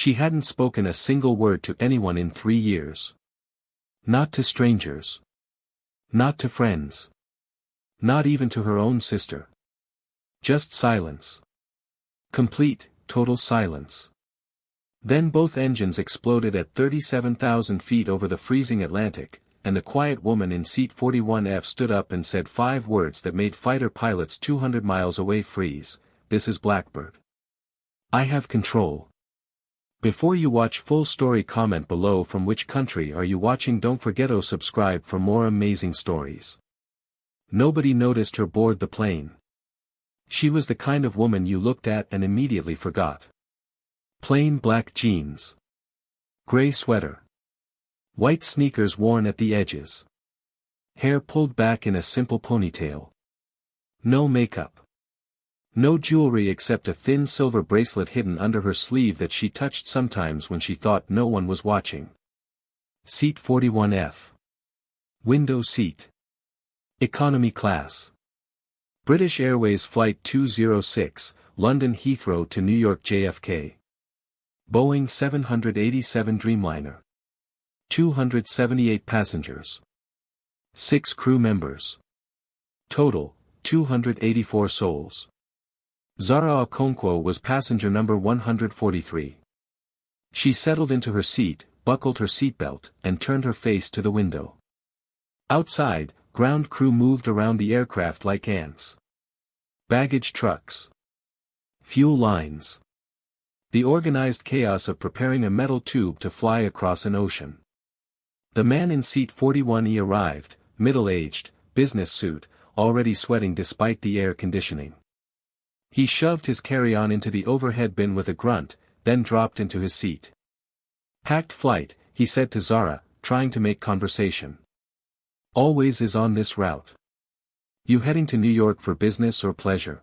She hadn't spoken a single word to anyone in 3 years. Not to strangers. Not to friends. Not even to her own sister. Just silence. Complete, total silence. Then both engines exploded at 37,000 feet over the freezing Atlantic, and the quiet woman in seat 41F stood up and said 5 words that made fighter pilots 200 miles away freeze. This is Blackbird. I have control. Before you watch full story, comment below from which country are you watching. Don't forget to subscribe for more amazing stories. Nobody noticed her board the plane. She was the kind of woman you looked at and immediately forgot. Plain black jeans. Gray sweater. White sneakers worn at the edges. Hair pulled back in a simple ponytail. No makeup. No jewelry except a thin silver bracelet hidden under her sleeve that she touched sometimes when she thought no one was watching. Seat 41F. Window seat. Economy class. British Airways Flight 206, London Heathrow to New York JFK. Boeing 787 Dreamliner. 278 passengers. 6 crew members. Total, 284 souls. Zara Okonkwo was passenger number 143. She settled into her seat, buckled her seatbelt, and turned her face to the window. Outside, ground crew moved around the aircraft like ants. Baggage trucks. Fuel lines. The organized chaos of preparing a metal tube to fly across an ocean. The man in seat 41E arrived, middle-aged, business suit, already sweating despite the air conditioning. He shoved his carry-on into the overhead bin with a grunt, then dropped into his seat. Packed flight, he said to Zara, trying to make conversation. Always is on this route. You heading to New York for business or pleasure?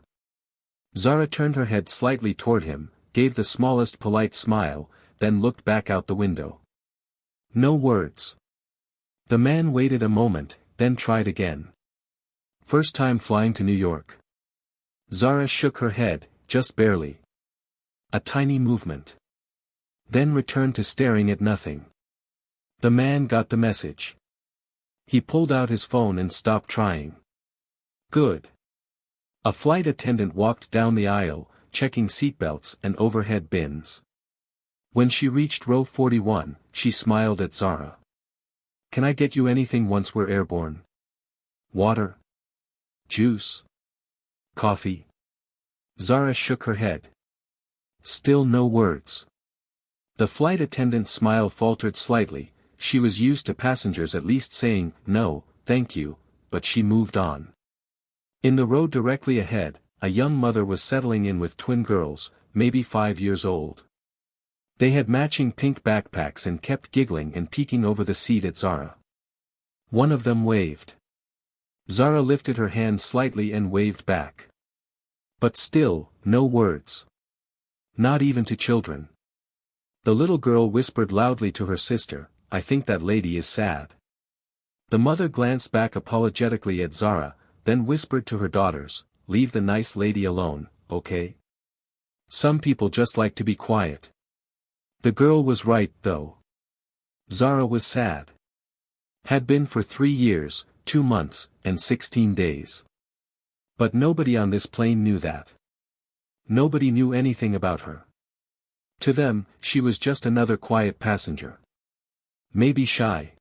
Zara turned her head slightly toward him, gave the smallest polite smile, then looked back out the window. No words. The man waited a moment, then tried again. First time flying to New York. Zara shook her head, just barely. A tiny movement. Then returned to staring at nothing. The man got the message. He pulled out his phone and stopped trying. Good. A flight attendant walked down the aisle, checking seatbelts and overhead bins. When she reached row 41, she smiled at Zara. Can I get you anything once we're airborne? Water? Juice? Coffee? Zara shook her head. Still no words. The flight attendant's smile faltered slightly. She was used to passengers at least saying, no, thank you, but she moved on. In the row directly ahead, a young mother was settling in with twin girls, maybe 5 years old. They had matching pink backpacks and kept giggling and peeking over the seat at Zara. One of them waved. Zara lifted her hand slightly and waved back. But still, no words. Not even to children. The little girl whispered loudly to her sister, I think that lady is sad. The mother glanced back apologetically at Zara, then whispered to her daughters, leave the nice lady alone, okay? Some people just like to be quiet. The girl was right, though. Zara was sad. Had been for 3 years, 2 months, and 16 days. But nobody on this plane knew that. Nobody knew anything about her. To them, she was just another quiet passenger. Maybe shy.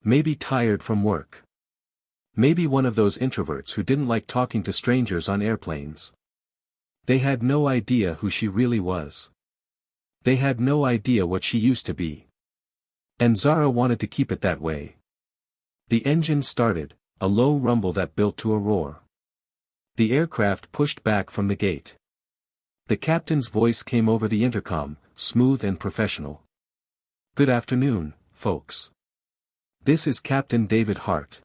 Maybe tired from work. Maybe one of those introverts who didn't like talking to strangers on airplanes. They had no idea who she really was. They had no idea what she used to be. And Zara wanted to keep it that way. The engine started, a low rumble that built to a roar. The aircraft pushed back from the gate. The captain's voice came over the intercom, smooth and professional. Good afternoon, folks. This is Captain David Hart.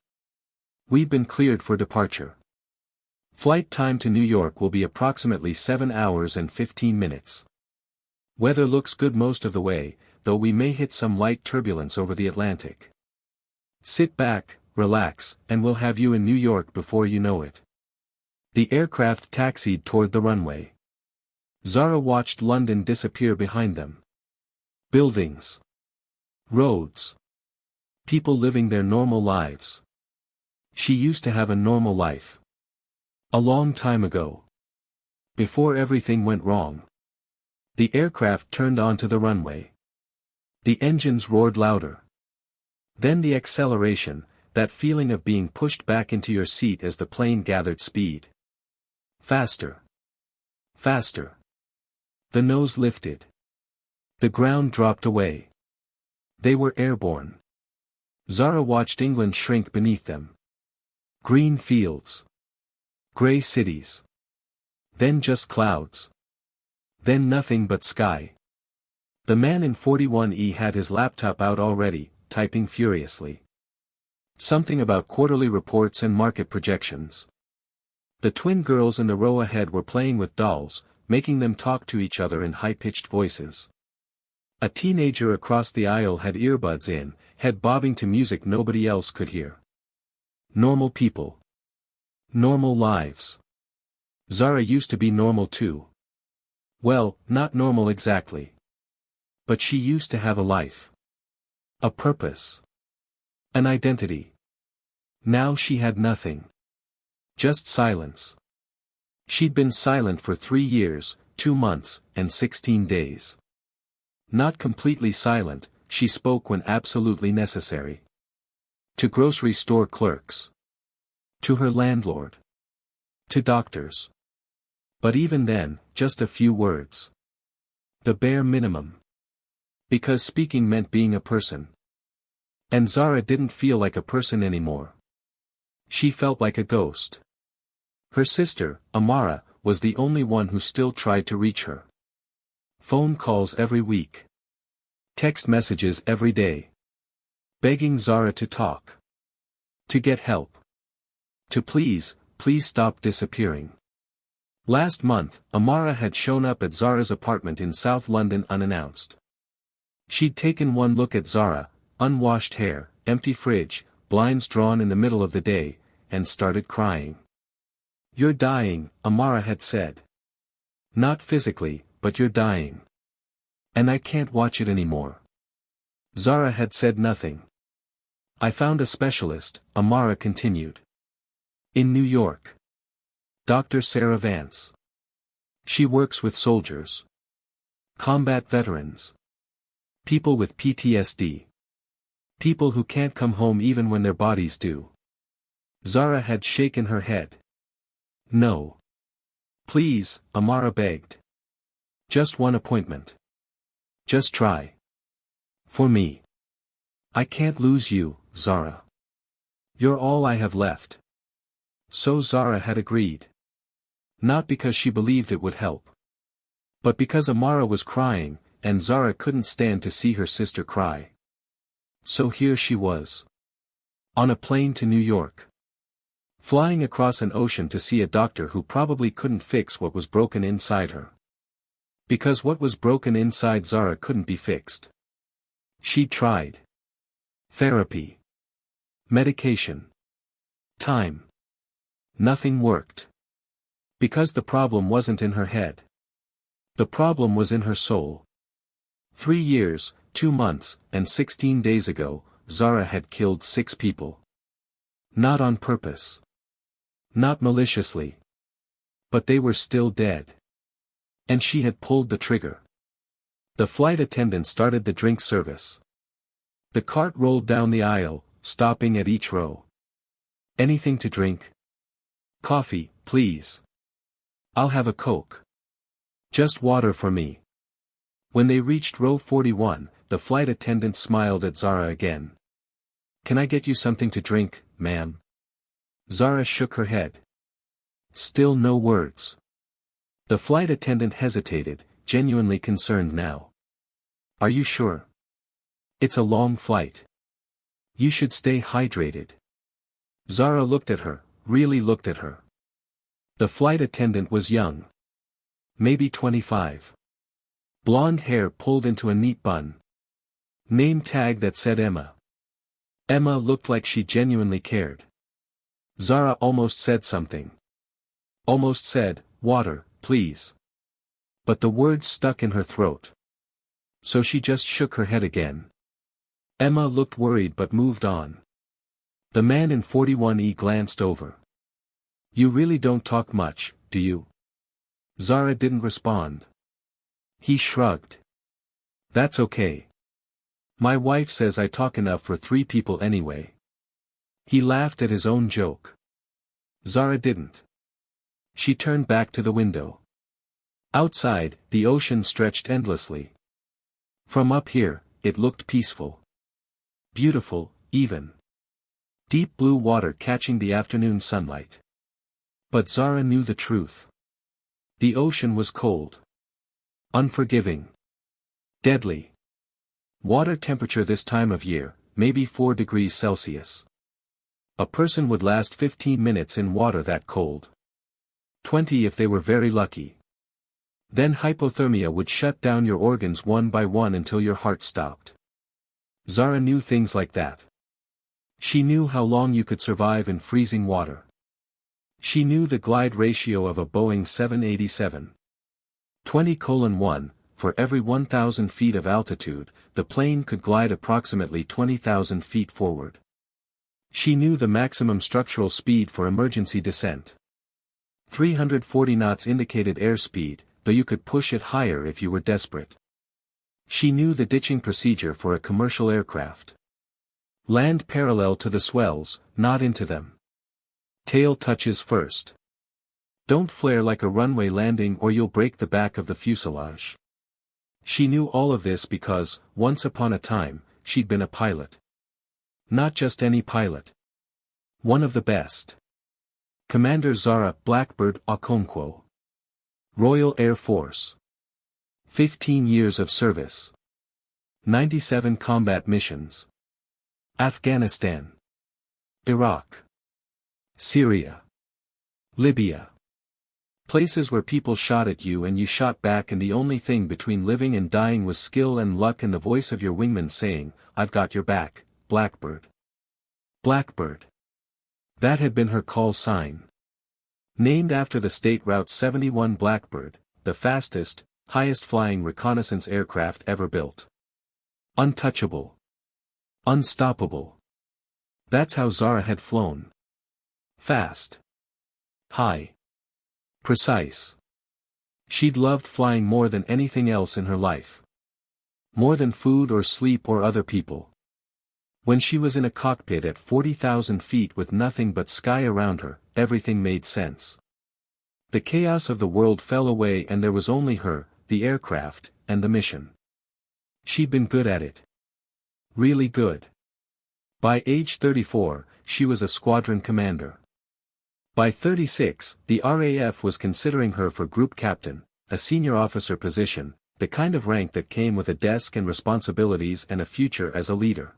We've been cleared for departure. Flight time to New York will be approximately 7 hours and 15 minutes. Weather looks good most of the way, though we may hit some light turbulence over the Atlantic. Sit back, relax, and we'll have you in New York before you know it. The aircraft taxied toward the runway. Zara watched London disappear behind them. Buildings. Roads. People living their normal lives. She used to have a normal life. A long time ago. Before everything went wrong. The aircraft turned onto the runway. The engines roared louder. Then the acceleration, that feeling of being pushed back into your seat as the plane gathered speed. Faster. Faster. The nose lifted. The ground dropped away. They were airborne. Zara watched England shrink beneath them. Green fields. Grey cities. Then just clouds. Then nothing but sky. The man in 41E had his laptop out already, typing furiously. Something about quarterly reports and market projections. The twin girls in the row ahead were playing with dolls, making them talk to each other in high-pitched voices. A teenager across the aisle had earbuds in, head bobbing to music nobody else could hear. Normal people. Normal lives. Zara used to be normal too. Well, not normal exactly. But she used to have a life. A purpose. An identity. Now she had nothing. Just silence. She'd been silent for 3 years, 2 months, and 16 days. Not completely silent, she spoke when absolutely necessary. To grocery store clerks. To her landlord. To doctors. But even then, just a few words. The bare minimum. Because speaking meant being a person. And Zara didn't feel like a person anymore. She felt like a ghost. Her sister, Amara, was the only one who still tried to reach her. Phone calls every week. Text messages every day. Begging Zara to talk. To get help. To please stop disappearing. Last month, Amara had shown up at Zara's apartment in South London unannounced. She'd taken one look at Zara, unwashed hair, empty fridge, blinds drawn in the middle of the day, and started crying. "You're dying," Amara had said. "Not physically, but you're dying. And I can't watch it anymore." Zara had said nothing. "I found a specialist," Amara continued. "In New York. Dr. Sarah Vance. She works with soldiers. Combat veterans. People with PTSD. People who can't come home even when their bodies do." Zara had shaken her head. "No. Please," Amara begged. "Just one appointment. Just try. For me. I can't lose you, Zara. You're all I have left." So Zara had agreed. Not because she believed it would help. But because Amara was crying, and Zara couldn't stand to see her sister cry. So here she was. On a plane to New York. Flying across an ocean to see a doctor who probably couldn't fix what was broken inside her. Because what was broken inside Zara couldn't be fixed. She tried. Therapy. Medication. Time. Nothing worked. Because the problem wasn't in her head. The problem was in her soul. 3 years, 2 months, and 16 days ago, Zara had killed 6 people. Not on purpose. Not maliciously. But they were still dead. And she had pulled the trigger. The flight attendant started the drink service. The cart rolled down the aisle, stopping at each row. "Anything to drink?" "Coffee, please." "I'll have a Coke." "Just water for me." When they reached row 41, the flight attendant smiled at Zara again. "Can I get you something to drink, ma'am?" Zara shook her head. Still no words. The flight attendant hesitated, genuinely concerned now. "Are you sure? It's a long flight. You should stay hydrated." Zara looked at her, really looked at her. The flight attendant was young. Maybe 25. Blonde hair pulled into a neat bun. Name tag that said Emma. Emma looked like she genuinely cared. Zara almost said something. Almost said, "Water, please." But the words stuck in her throat. So she just shook her head again. Emma looked worried but moved on. The man in 41E glanced over. You really don't talk much, do you? Zara didn't respond. He shrugged. That's okay. My wife says I talk enough for 3 people anyway. He laughed at his own joke. Zara didn't. She turned back to the window. Outside, the ocean stretched endlessly. From up here, it looked peaceful. Beautiful, even. Deep blue water catching the afternoon sunlight. But Zara knew the truth. The ocean was cold. Unforgiving. Deadly. Water temperature this time of year, maybe 4 degrees Celsius. A person would last 15 minutes in water that cold. 20 if they were very lucky. Then hypothermia would shut down your organs one by one until your heart stopped. Zara knew things like that. She knew how long you could survive in freezing water. She knew the glide ratio of a Boeing 787. 20:1, for every 1,000 feet of altitude, the plane could glide approximately 20,000 feet forward. She knew the maximum structural speed for emergency descent. 340 knots indicated airspeed, though you could push it higher if you were desperate. She knew the ditching procedure for a commercial aircraft. Land parallel to the swells, not into them. Tail touches first. Don't flare like a runway landing or you'll break the back of the fuselage. She knew all of this because, once upon a time, she'd been a pilot. Not just any pilot. One of the best. Commander Zara Blackbird Okonkwo. Royal Air Force. 15 years of service. 97 combat missions. Afghanistan. Iraq. Syria. Libya. Places where people shot at you and you shot back, and the only thing between living and dying was skill and luck and the voice of your wingman saying, "I've got your back, Blackbird." Blackbird. That had been her call sign. Named after the State Route 71 Blackbird, the fastest, highest-flying reconnaissance aircraft ever built. Untouchable. Unstoppable. That's how Zara had flown. Fast. High. Precise. She'd loved flying more than anything else in her life. More than food or sleep or other people. When she was in a cockpit at 40,000 feet with nothing but sky around her, everything made sense. The chaos of the world fell away and there was only her, the aircraft, and the mission. She'd been good at it. Really good. By age 34, she was a squadron commander. By 36, the RAF was considering her for group captain, a senior officer position, the kind of rank that came with a desk and responsibilities and a future as a leader.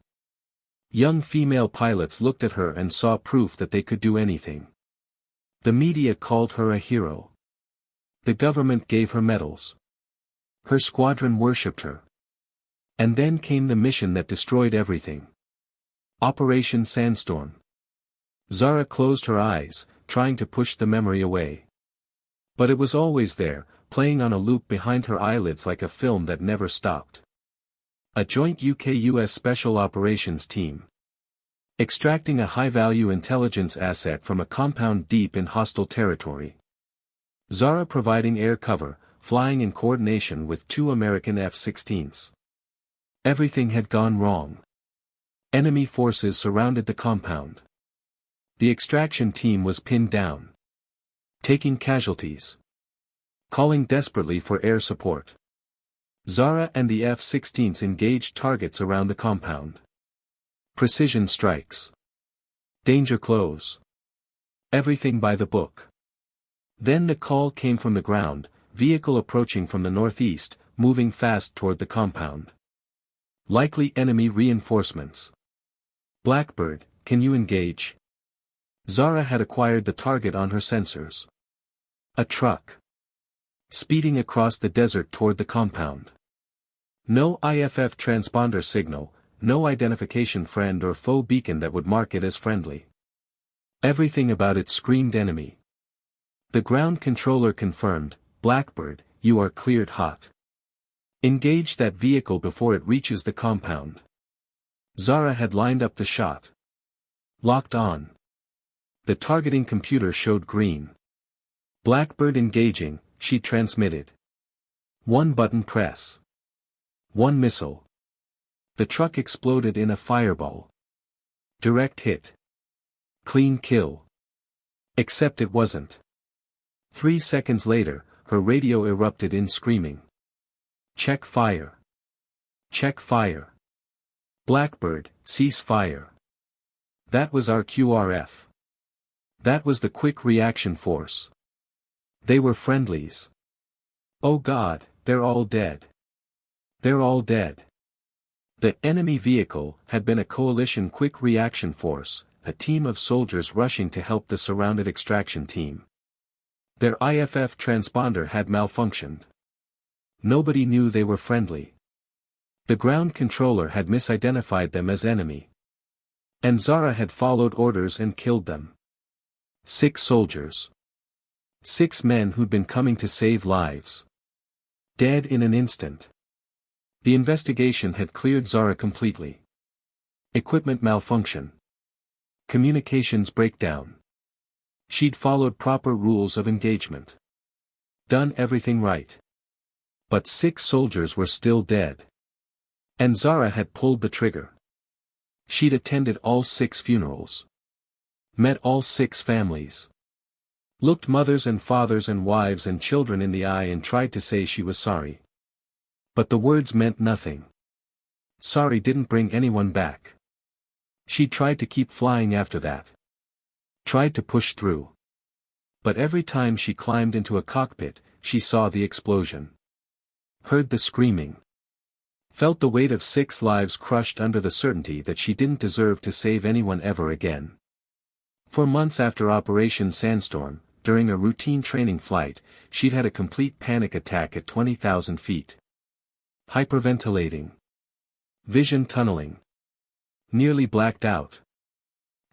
Young female pilots looked at her and saw proof that they could do anything. The media called her a hero. The government gave her medals. Her squadron worshipped her. And then came the mission that destroyed everything. Operation Sandstorm. Zara closed her eyes, trying to push the memory away. But it was always there, playing on a loop behind her eyelids like a film that never stopped. A joint UK-US Special Operations team. Extracting a high-value intelligence asset from a compound deep in hostile territory. Zara providing air cover, flying in coordination with 2 American F-16s. Everything had gone wrong. Enemy forces surrounded the compound. The extraction team was pinned down. Taking casualties. Calling desperately for air support. Zara and the F-16s engaged targets around the compound. Precision strikes. Danger close. Everything by the book. Then the call came from the ground, vehicle approaching from the northeast, moving fast toward the compound. Likely enemy reinforcements. Blackbird, can you engage? Zara had acquired the target on her sensors. A truck. Speeding across the desert toward the compound. No IFF transponder signal, no identification friend or foe beacon that would mark it as friendly. Everything about it screamed enemy. The ground controller confirmed, "Blackbird, you are cleared hot." Engage that vehicle before it reaches the compound. Zara had lined up the shot. Locked on. The targeting computer showed green. Blackbird engaging, she transmitted. One button press. One missile. The truck exploded in a fireball. Direct hit. Clean kill. Except it wasn't. 3 seconds later, her radio erupted in screaming. Check fire. Check fire. Blackbird, cease fire. That was our QRF. That was the Quick Reaction Force. They were friendlies. Oh God, they're all dead. They're all dead. The enemy vehicle had been a coalition quick reaction force, a team of soldiers rushing to help the surrounded extraction team. Their IFF transponder had malfunctioned. Nobody knew they were friendly. The ground controller had misidentified them as enemy. And Zara had followed orders and killed them. 6 soldiers. 6 men who'd been coming to save lives. Dead in an instant. The investigation had cleared Zara completely. Equipment malfunction. Communications breakdown. She'd followed proper rules of engagement. Done everything right. But 6 soldiers were still dead. And Zara had pulled the trigger. She'd attended all 6 funerals. Met all 6 families. Looked mothers and fathers and wives and children in the eye and tried to say she was sorry. But the words meant nothing. Sorry didn't bring anyone back. She tried to keep flying after that. Tried to push through. But every time she climbed into a cockpit, she saw the explosion. Heard the screaming. Felt the weight of 6 lives crushed under the certainty that she didn't deserve to save anyone ever again. For months after Operation Sandstorm, during a routine training flight, she'd had a complete panic attack at 20,000 feet. Hyperventilating. Vision tunneling. Nearly blacked out.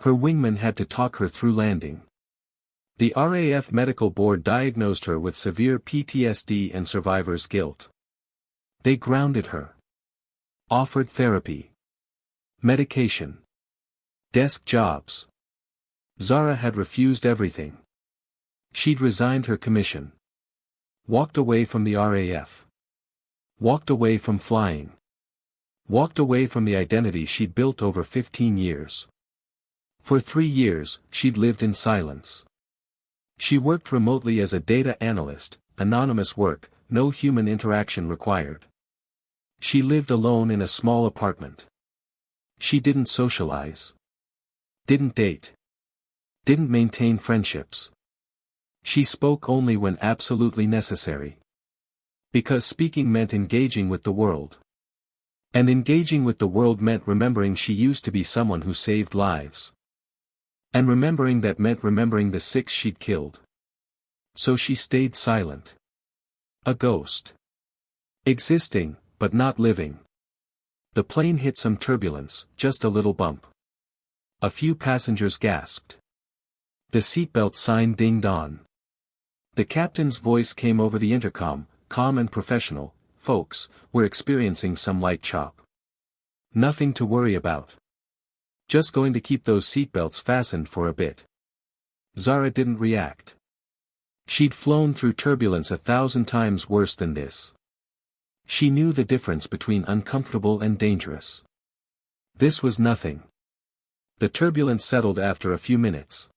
Her wingman had to talk her through landing. The RAF Medical Board diagnosed her with severe PTSD and survivor's guilt. They grounded her. Offered therapy. Medication. Desk jobs. Zara had refused everything. She'd resigned her commission. Walked away from the RAF. Walked away from flying. Walked away from the identity she'd built over 15 years. For 3 years, she'd lived in silence. She worked remotely as a data analyst, anonymous work, no human interaction required. She lived alone in a small apartment. She didn't socialize. Didn't date. Didn't maintain friendships. She spoke only when absolutely necessary. Because speaking meant engaging with the world. And engaging with the world meant remembering she used to be someone who saved lives. And remembering that meant remembering the 6 she'd killed. So she stayed silent. A ghost. Existing, but not living. The plane hit some turbulence, just a little bump. A few passengers gasped. The seatbelt sign dinged on. The captain's voice came over the intercom, calm and professional. Folks, we're experiencing some light chop. Nothing to worry about. Just going to keep those seatbelts fastened for a bit. Zara didn't react. She'd flown through turbulence 1,000 times worse than this. She knew the difference between uncomfortable and dangerous. This was nothing. The turbulence settled after a few minutes.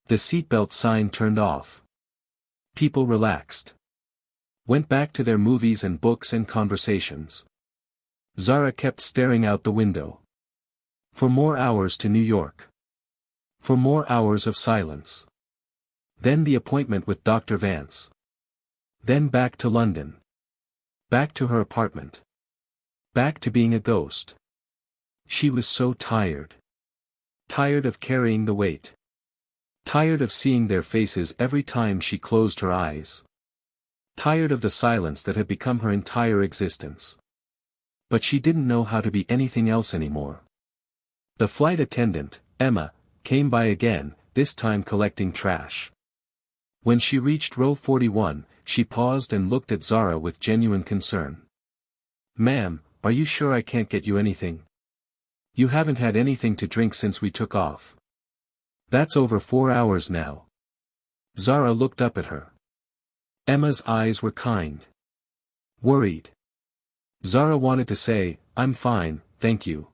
The seatbelt sign turned off. People relaxed. Went back to their movies and books and conversations. Zara kept staring out the window. For more hours to New York. For more hours of silence. Then the appointment with Dr. Vance. Then back to London. Back to her apartment. Back to being a ghost. She was so tired. Tired of carrying the weight. Tired of seeing their faces every time she closed her eyes. Tired of the silence that had become her entire existence. But she didn't know how to be anything else anymore. The flight attendant, Emma, came by again, this time collecting trash. When she reached row 41, she paused and looked at Zara with genuine concern. Ma'am, are you sure I can't get you anything? You haven't had anything to drink since we took off. That's over 4 hours now. Zara looked up at her. Emma's eyes were kind. Worried. Zara wanted to say, I'm fine, thank you.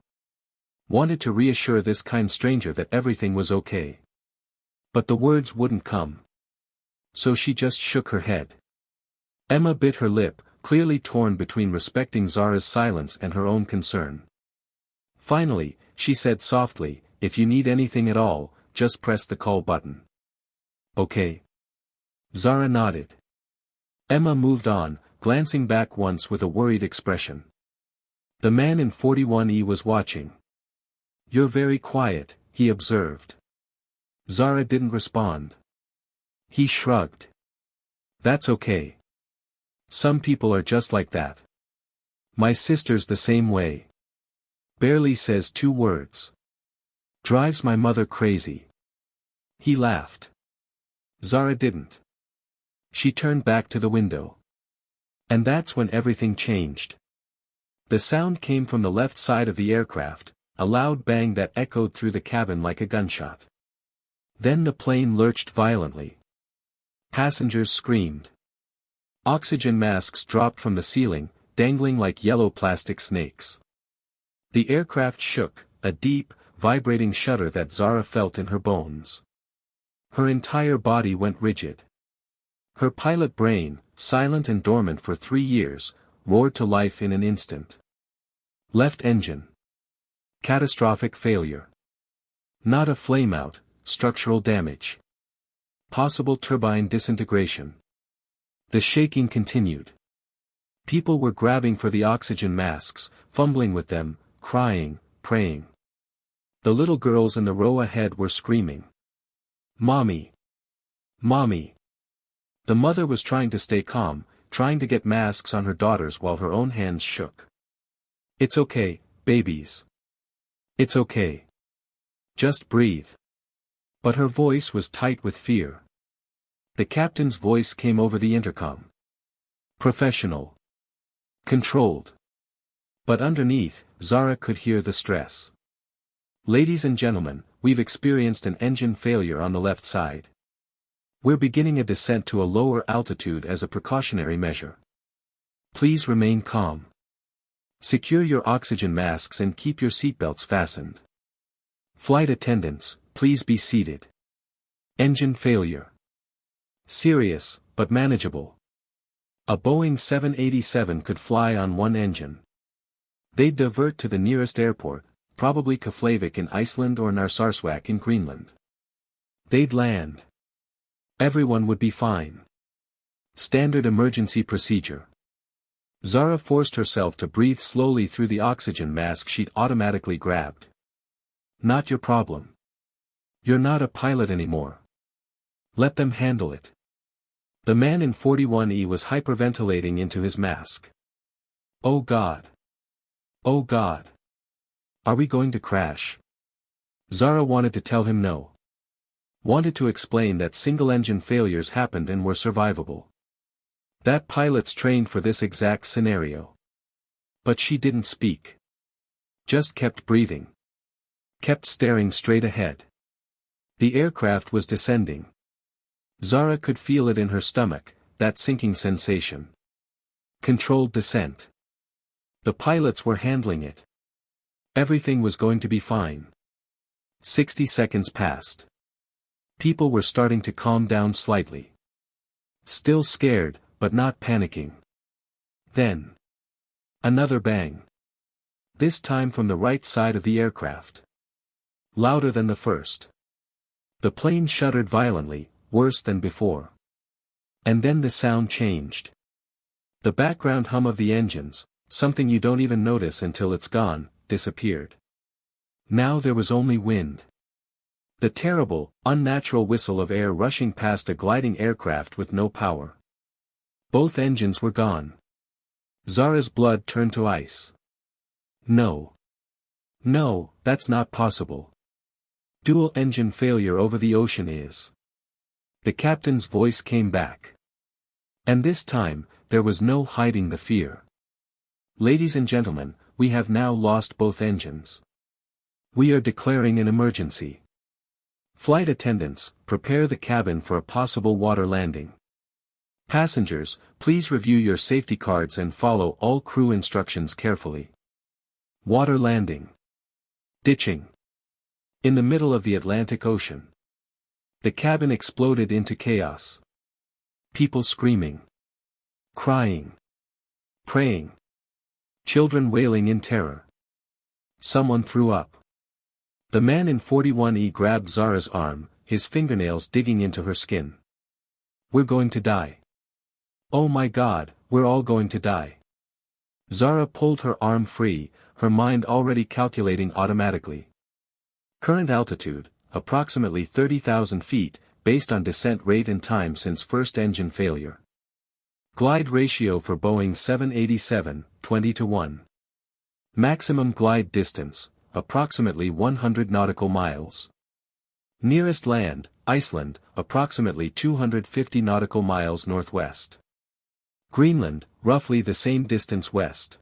Wanted to reassure this kind stranger that everything was okay. But the words wouldn't come. So she just shook her head. Emma bit her lip, clearly torn between respecting Zara's silence and her own concern. Finally, she said softly, if you need anything at all, just press the call button. Okay. Zara nodded. Emma moved on, glancing back once with a worried expression. The man in 41E was watching. You're very quiet, he observed. Zara didn't respond. He shrugged. That's okay. Some people are just like that. My sister's the same way. Barely says 2 words. Drives my mother crazy. He laughed. Zara didn't. She turned back to the window. And that's when everything changed. The sound came from the left side of the aircraft, a loud bang that echoed through the cabin like a gunshot. Then the plane lurched violently. Passengers screamed. Oxygen masks dropped from the ceiling, dangling like yellow plastic snakes. The aircraft shook, a deep, vibrating shudder that Zara felt in her bones. Her entire body went rigid. Her pilot brain, silent and dormant for 3 years, roared to life in an instant. Left engine. Catastrophic failure. Not a flameout, structural damage. Possible turbine disintegration. The shaking continued. People were grabbing for the oxygen masks, fumbling with them, crying, praying. The little girls in the row ahead were screaming. Mommy! Mommy! The mother was trying to stay calm, trying to get masks on her daughters while her own hands shook. It's okay, babies. It's okay. Just breathe. But her voice was tight with fear. The captain's voice came over the intercom. Professional. Controlled. But underneath, Zara could hear the stress. Ladies and gentlemen, we've experienced an engine failure on the left side. We're beginning a descent to a lower altitude as a precautionary measure. Please remain calm. Secure your oxygen masks and keep your seatbelts fastened. Flight attendants, please be seated. Engine failure. Serious, but manageable. A Boeing 787 could fly on one engine. They'd divert to the nearest airport, probably Keflavik in Iceland or Narsarsuaq in Greenland. They'd land. Everyone would be fine. Standard emergency procedure. Zara forced herself to breathe slowly through the oxygen mask she'd automatically grabbed. Not your problem. You're not a pilot anymore. Let them handle it. The man in 41E was hyperventilating into his mask. Oh God. Oh God. Are we going to crash? Zara wanted to tell him no. Wanted to explain that single-engine failures happened and were survivable. That pilots trained for this exact scenario. But she didn't speak. Just kept breathing. Kept staring straight ahead. The aircraft was descending. Zara could feel it in her stomach, that sinking sensation. Controlled descent. The pilots were handling it. Everything was going to be fine. 60 seconds passed. People were starting to calm down slightly. Still scared, but not panicking. Then. Another bang. This time from the right side of the aircraft. Louder than the first. The plane shuddered violently, worse than before. And then the sound changed. The background hum of the engines, something you don't even notice until it's gone, disappeared. Now there was only wind. The terrible, unnatural whistle of air rushing past a gliding aircraft with no power. Both engines were gone. Zara's blood turned to ice. No. No, that's not possible. Dual engine failure over the ocean is. The captain's voice came back. And this time, there was no hiding the fear. Ladies and gentlemen, we have now lost both engines. We are declaring an emergency. Flight attendants, prepare the cabin for a possible water landing. Passengers, please review your safety cards and follow all crew instructions carefully. Water landing. Ditching. In the middle of the Atlantic Ocean. The cabin exploded into chaos. People screaming. Crying. Praying. Children wailing in terror. Someone threw up. The man in 41E grabbed Zara's arm, his fingernails digging into her skin. We're going to die. Oh my God, we're all going to die. Zara pulled her arm free, her mind already calculating automatically. Current altitude, approximately 30,000 feet, based on descent rate and time since first engine failure. Glide ratio for Boeing 787, 20:1. Maximum glide distance, approximately 100 nautical miles. Nearest land, Iceland, approximately 250 nautical miles northwest. Greenland, roughly the same distance west.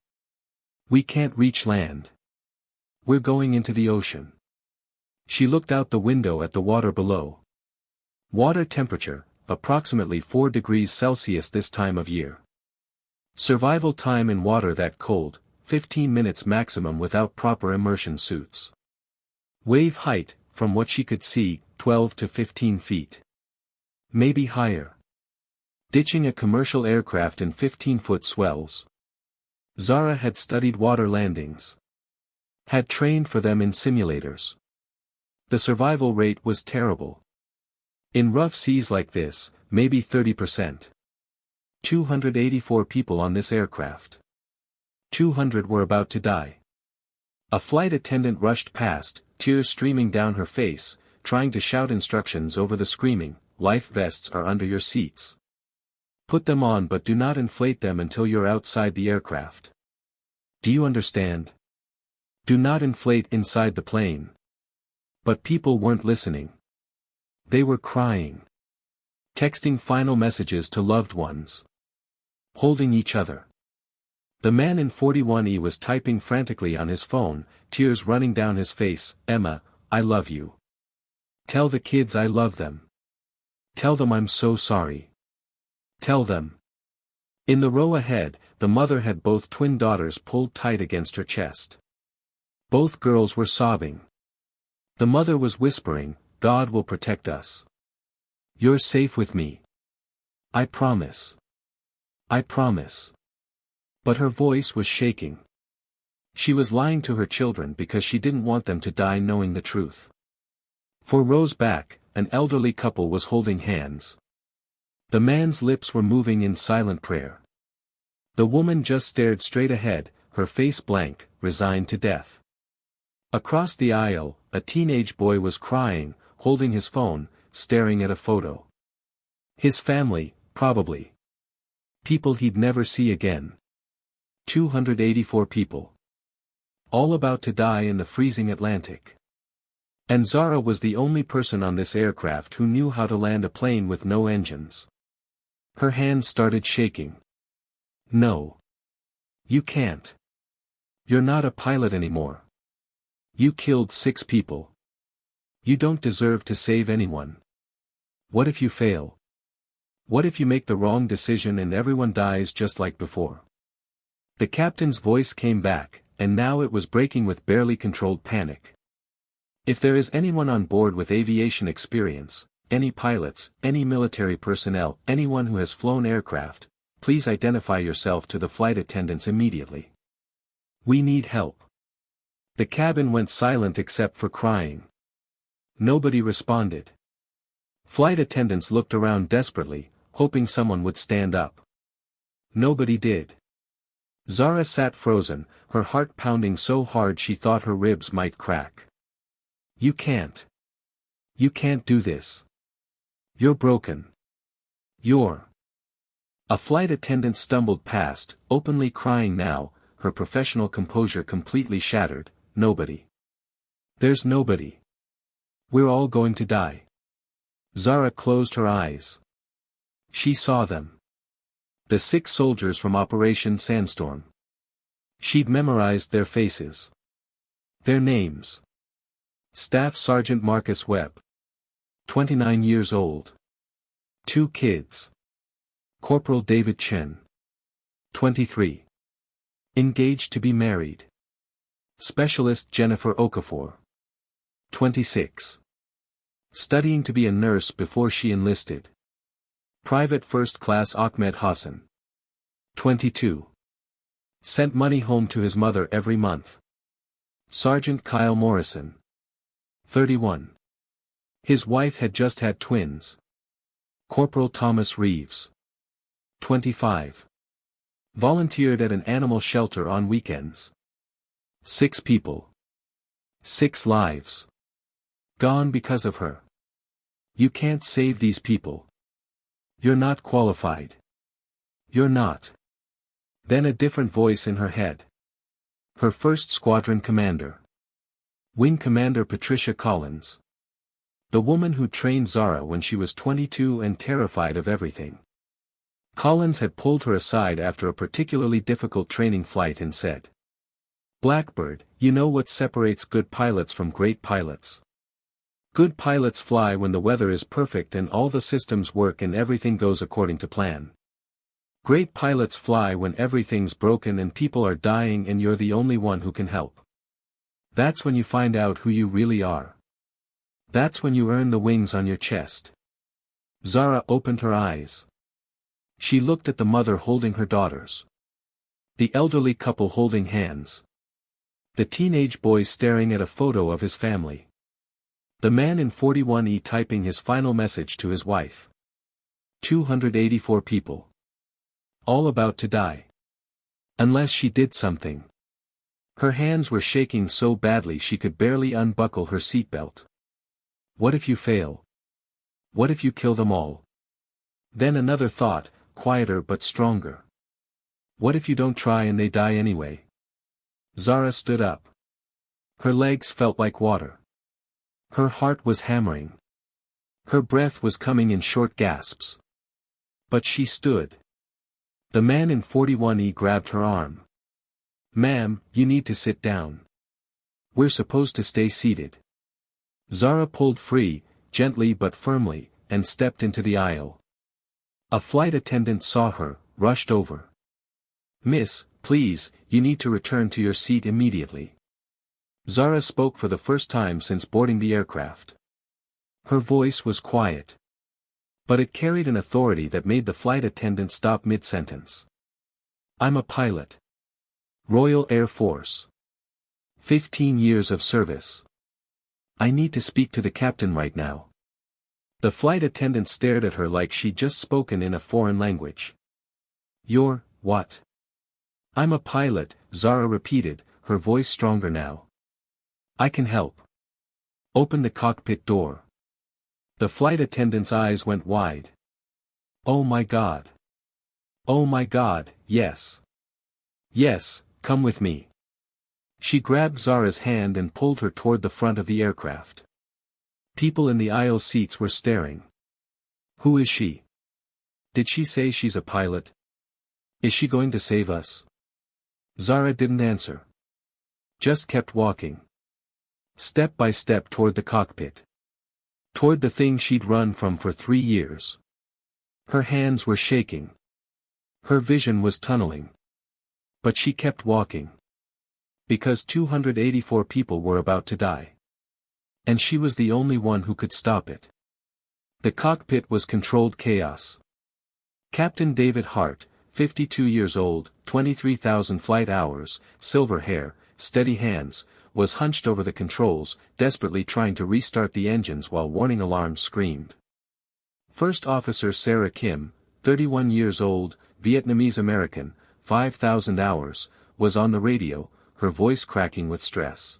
We can't reach land. We're going into the ocean. She looked out the window at the water below. Water temperature, approximately 4 degrees Celsius this time of year. Survival time in water that cold, 15 minutes maximum without proper immersion suits. Wave height, from what she could see, 12 to 15 feet. Maybe higher. Ditching a commercial aircraft in 15-foot swells. Zara had studied water landings. Had trained for them in simulators. The survival rate was terrible. In rough seas like this, maybe 30%. 284 people on this aircraft. 200 were about to die. A flight attendant rushed past, tears streaming down her face, trying to shout instructions over the screaming, life vests are under your seats. Put them on but do not inflate them until you're outside the aircraft. Do you understand? Do not inflate inside the plane. But people weren't listening. They were crying. Texting final messages to loved ones. Holding each other. The man in 41E was typing frantically on his phone, tears running down his face. Emma, I love you. Tell the kids I love them. Tell them I'm so sorry. Tell them. In the row ahead, the mother had both twin daughters pulled tight against her chest. Both girls were sobbing. The mother was whispering, God will protect us. You're safe with me. I promise. I promise. But her voice was shaking. She was lying to her children because she didn't want them to die knowing the truth. 4 rows back, an elderly couple was holding hands. The man's lips were moving in silent prayer. The woman just stared straight ahead, her face blank, resigned to death. Across the aisle, a teenage boy was crying, holding his phone, staring at a photo. His family, probably. People he'd never see again. 284 people. All about to die in the freezing Atlantic. And Zara was the only person on this aircraft who knew how to land a plane with no engines. Her hands started shaking. No. You can't. You're not a pilot anymore. You killed 6 people. You don't deserve to save anyone. What if you fail? What if you make the wrong decision and everyone dies just like before? The captain's voice came back, and now it was breaking with barely controlled panic. If there is anyone on board with aviation experience, any pilots, any military personnel, anyone who has flown aircraft, please identify yourself to the flight attendants immediately. We need help. The cabin went silent except for crying. Nobody responded. Flight attendants looked around desperately, hoping someone would stand up. Nobody did. Zara sat frozen, her heart pounding so hard she thought her ribs might crack. You can't. You can't do this. You're broken. You're. A flight attendant stumbled past, openly crying now, her professional composure completely shattered. Nobody. There's nobody. We're all going to die. Zara closed her eyes. She saw them. The 6 soldiers from Operation Sandstorm. She'd memorized their faces. Their names. Staff Sergeant Marcus Webb. 29 years old. 2 kids. Corporal David Chen. 23. Engaged to be married. Specialist Jennifer Okafor. 26. Studying to be a nurse before she enlisted. Private First Class Ahmed Hassan. 22. Sent money home to his mother every month. Sergeant Kyle Morrison. 31. His wife had just had twins. Corporal Thomas Reeves. 25. Volunteered at an animal shelter on weekends. 6 people. 6 lives. Gone because of her. You can't save these people. You're not qualified. You're not. Then a different voice in her head. Her first squadron commander. Wing Commander Patricia Collins. The woman who trained Zara when she was 22 and terrified of everything. Collins had pulled her aside after a particularly difficult training flight and said, "Blackbird, you know what separates good pilots from great pilots? Good pilots fly when the weather is perfect and all the systems work and everything goes according to plan. Great pilots fly when everything's broken and people are dying and you're the only one who can help. That's when you find out who you really are. That's when you earn the wings on your chest." Zara opened her eyes. She looked at the mother holding her daughters. The elderly couple holding hands. The teenage boy staring at a photo of his family. The man in 41E typing his final message to his wife. 284 people. All about to die. Unless she did something. Her hands were shaking so badly she could barely unbuckle her seatbelt. What if you fail? What if you kill them all? Then another thought, quieter but stronger. What if you don't try and they die anyway? Zara stood up. Her legs felt like water. Her heart was hammering. Her breath was coming in short gasps. But she stood. The man in 41E grabbed her arm. "Ma'am, you need to sit down. We're supposed to stay seated." Zara pulled free, gently but firmly, and stepped into the aisle. A flight attendant saw her, rushed over. "Miss, please, you need to return to your seat immediately." Zara spoke for the first time since boarding the aircraft. Her voice was quiet. But it carried an authority that made the flight attendant stop mid-sentence. "I'm a pilot. Royal Air Force. 15 years of service. I need to speak to the captain right now." The flight attendant stared at her like she'd just spoken in a foreign language. "You're, what?" "I'm a pilot," Zara repeated, her voice stronger now. "I can help. Open the cockpit door." The flight attendant's eyes went wide. "Oh my God. Oh my God, yes. Yes, come with me." She grabbed Zara's hand and pulled her toward the front of the aircraft. People in the aisle seats were staring. Who is she? Did she say she's a pilot? Is she going to save us? Zara didn't answer. Just kept walking. Step by step toward the cockpit. Toward the thing she'd run from for 3 years. Her hands were shaking. Her vision was tunneling. But she kept walking. Because 284 people were about to die. And she was the only one who could stop it. The cockpit was controlled chaos. Captain David Hart, 52 years old, 23,000 flight hours, silver hair, steady hands, was hunched over the controls, desperately trying to restart the engines while warning alarms screamed. First Officer Sarah Kim, 31 years old, Vietnamese American, 5,000 hours, was on the radio, her voice cracking with stress.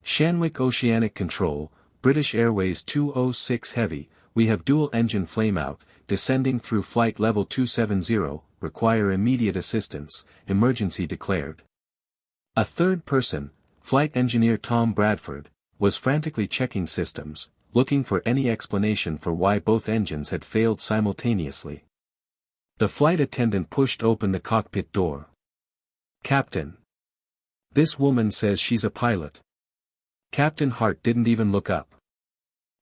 Shanwick Oceanic Control, British Airways 206 Heavy, we have dual-engine flameout, descending through flight level 270, require immediate assistance, emergency declared. A third person, Flight Engineer Tom Bradford, was frantically checking systems, looking for any explanation for why both engines had failed simultaneously. The flight attendant pushed open the cockpit door. "Captain." This woman says she's a pilot. Captain Hart didn't even look up.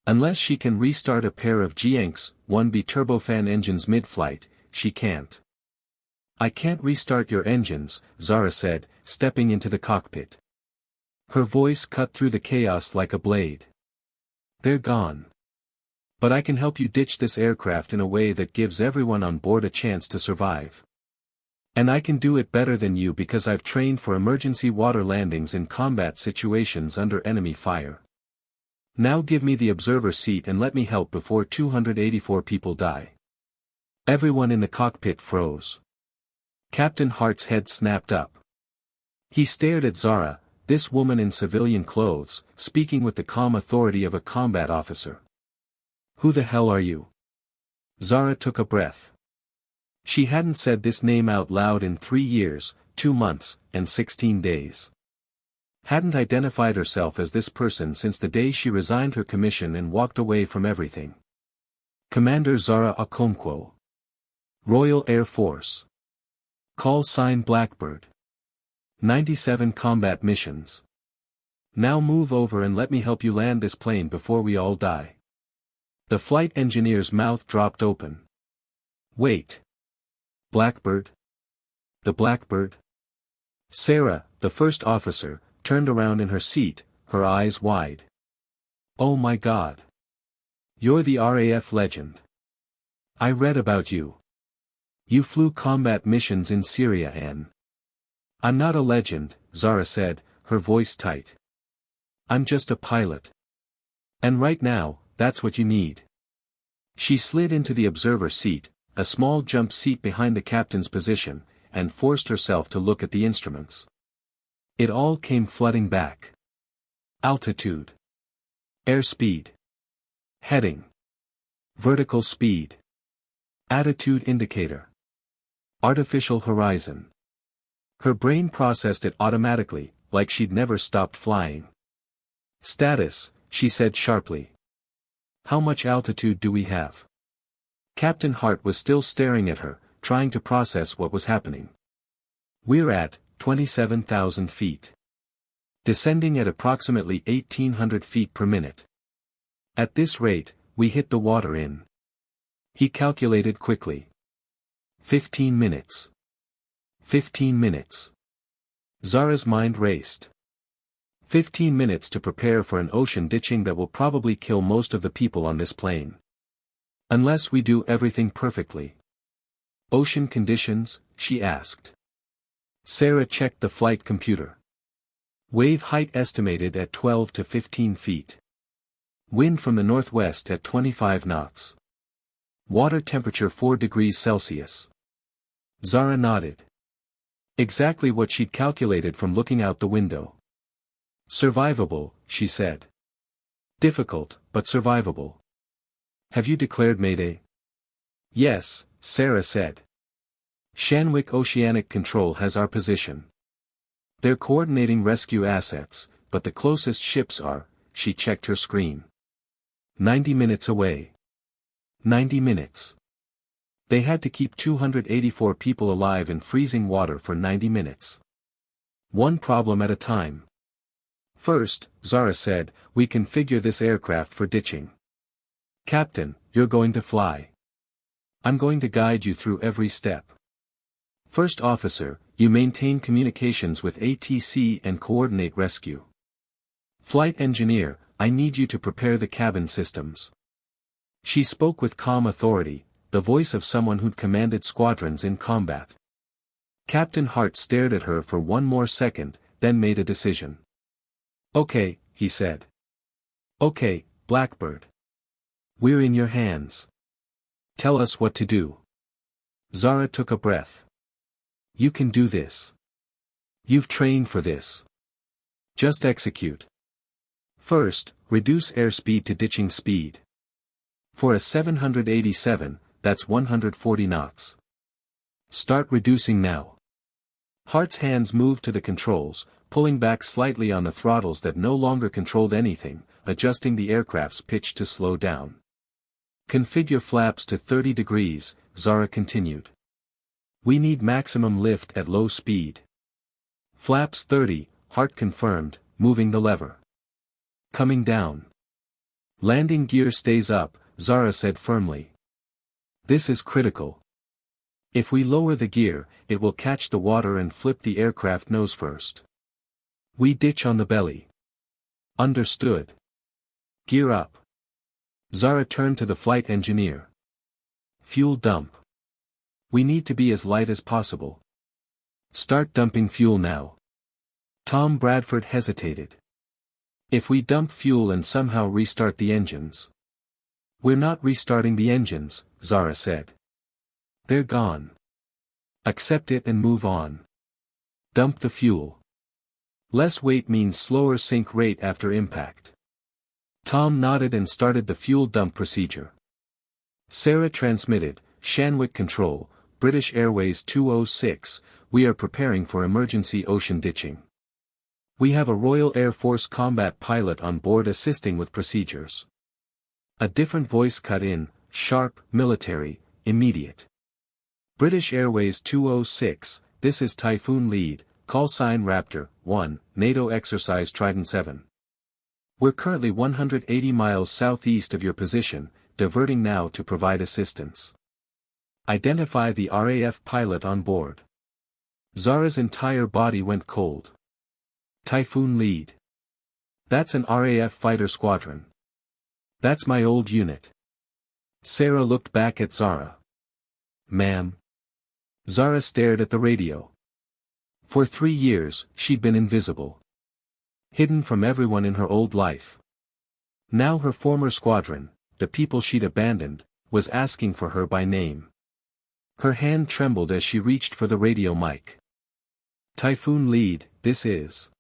Unless she can restart a pair of GX 1B turbofan engines mid-flight, she can't. I can't restart your engines, Zara said, stepping into the cockpit. Her voice cut through the chaos like a blade. They're gone. But I can help you ditch this aircraft in a way that gives everyone on board a chance to survive. And I can do it better than you because I've trained for emergency water landings in combat situations under enemy fire. Now give me the observer seat and let me help before 284 people die. Everyone in the cockpit froze. Captain Hart's head snapped up. He stared at Zara, this woman in civilian clothes, speaking with the calm authority of a combat officer. Who the hell are you? Zara took a breath. She hadn't said this name out loud in 3 years, 2 months, and 16 days. Hadn't identified herself as this person since the day she resigned her commission and walked away from everything. Commander Zara Okonkwo. Royal Air Force. Call sign Blackbird. 97 combat missions. Now move over and let me help you land this plane before we all die. The flight engineer's mouth dropped open. Wait. Blackbird? The Blackbird? Sarah, the first officer, turned around in her seat, her eyes wide. Oh my God. You're the RAF legend. I read about you. You flew combat missions in Syria and... I'm not a legend, Zara said, her voice tight. I'm just a pilot. And right now, that's what you need. She slid into the observer seat, a small jump seat behind the captain's position, and forced herself to look at the instruments. It all came flooding back. Altitude. Airspeed. Heading. Vertical speed. Attitude indicator. Artificial horizon. Her brain processed it automatically, like she'd never stopped flying. Status, she said sharply. How much altitude do we have? Captain Hart was still staring at her, trying to process what was happening. We're at 27,000 feet. Descending at approximately 1,800 feet per minute. At this rate, we hit the water in. He calculated quickly. 15 minutes. 15 minutes. Zara's mind raced. 15 minutes to prepare for an ocean ditching that will probably kill most of the people on this plane. Unless we do everything perfectly. Ocean conditions, she asked. Sarah checked the flight computer. Wave height estimated at 12 to 15 feet. Wind from the northwest at 25 knots. Water temperature 4 degrees Celsius. Zara nodded. Exactly what she'd calculated from looking out the window. Survivable, she said. Difficult, but survivable. Have you declared Mayday? Yes, Sarah said. Shanwick Oceanic Control has our position. They're coordinating rescue assets, but the closest ships are, she checked her screen. 90 minutes away. 90 minutes. They had to keep 284 people alive in freezing water for 90 minutes. One problem at a time. First, Zara said, we configure this aircraft for ditching. Captain, you're going to fly. I'm going to guide you through every step. First officer, you maintain communications with ATC and coordinate rescue. Flight engineer, I need you to prepare the cabin systems. She spoke with calm authority, the voice of someone who'd commanded squadrons in combat. Captain Hart stared at her for one more second, then made a decision. Okay, he said. Okay, Blackbird. We're in your hands. Tell us what to do. Zara took a breath. You can do this. You've trained for this. Just execute. First, reduce airspeed to ditching speed. For a 787, that's 140 knots. Start reducing now. Hart's hands moved to the controls, pulling back slightly on the throttles that no longer controlled anything, adjusting the aircraft's pitch to slow down. Configure flaps to 30 degrees, Zara continued. We need maximum lift at low speed. Flaps 30, Hart confirmed, moving the lever. Coming down. Landing gear stays up, Zara said firmly. This is critical. If we lower the gear, it will catch the water and flip the aircraft nose first. We ditch on the belly. Understood. Gear up. Zara turned to the flight engineer. Fuel dump. We need to be as light as possible. Start dumping fuel now. Tom Bradford hesitated. If we dump fuel and somehow restart the engines. We're not restarting the engines, Zara said. They're gone. Accept it and move on. Dump the fuel. Less weight means slower sink rate after impact. Tom nodded and started the fuel dump procedure. Sarah transmitted, Shanwick Control, British Airways 206, we are preparing for emergency ocean ditching. We have a Royal Air Force combat pilot on board assisting with procedures. A different voice cut in, sharp, military, immediate. British Airways 206, this is Typhoon Lead, call sign Raptor, 1, NATO exercise Trident 7. We're currently 180 miles southeast of your position, diverting now to provide assistance. Identify the RAF pilot on board. Zara's entire body went cold. Typhoon Lead. That's an RAF fighter squadron. That's my old unit. Sarah looked back at Zara. Ma'am. Zara stared at the radio. For 3 years, she'd been invisible. Hidden from everyone in her old life. Now her former squadron, the people she'd abandoned, was asking for her by name. Her hand trembled as she reached for the radio mic. Typhoon Lead, this is.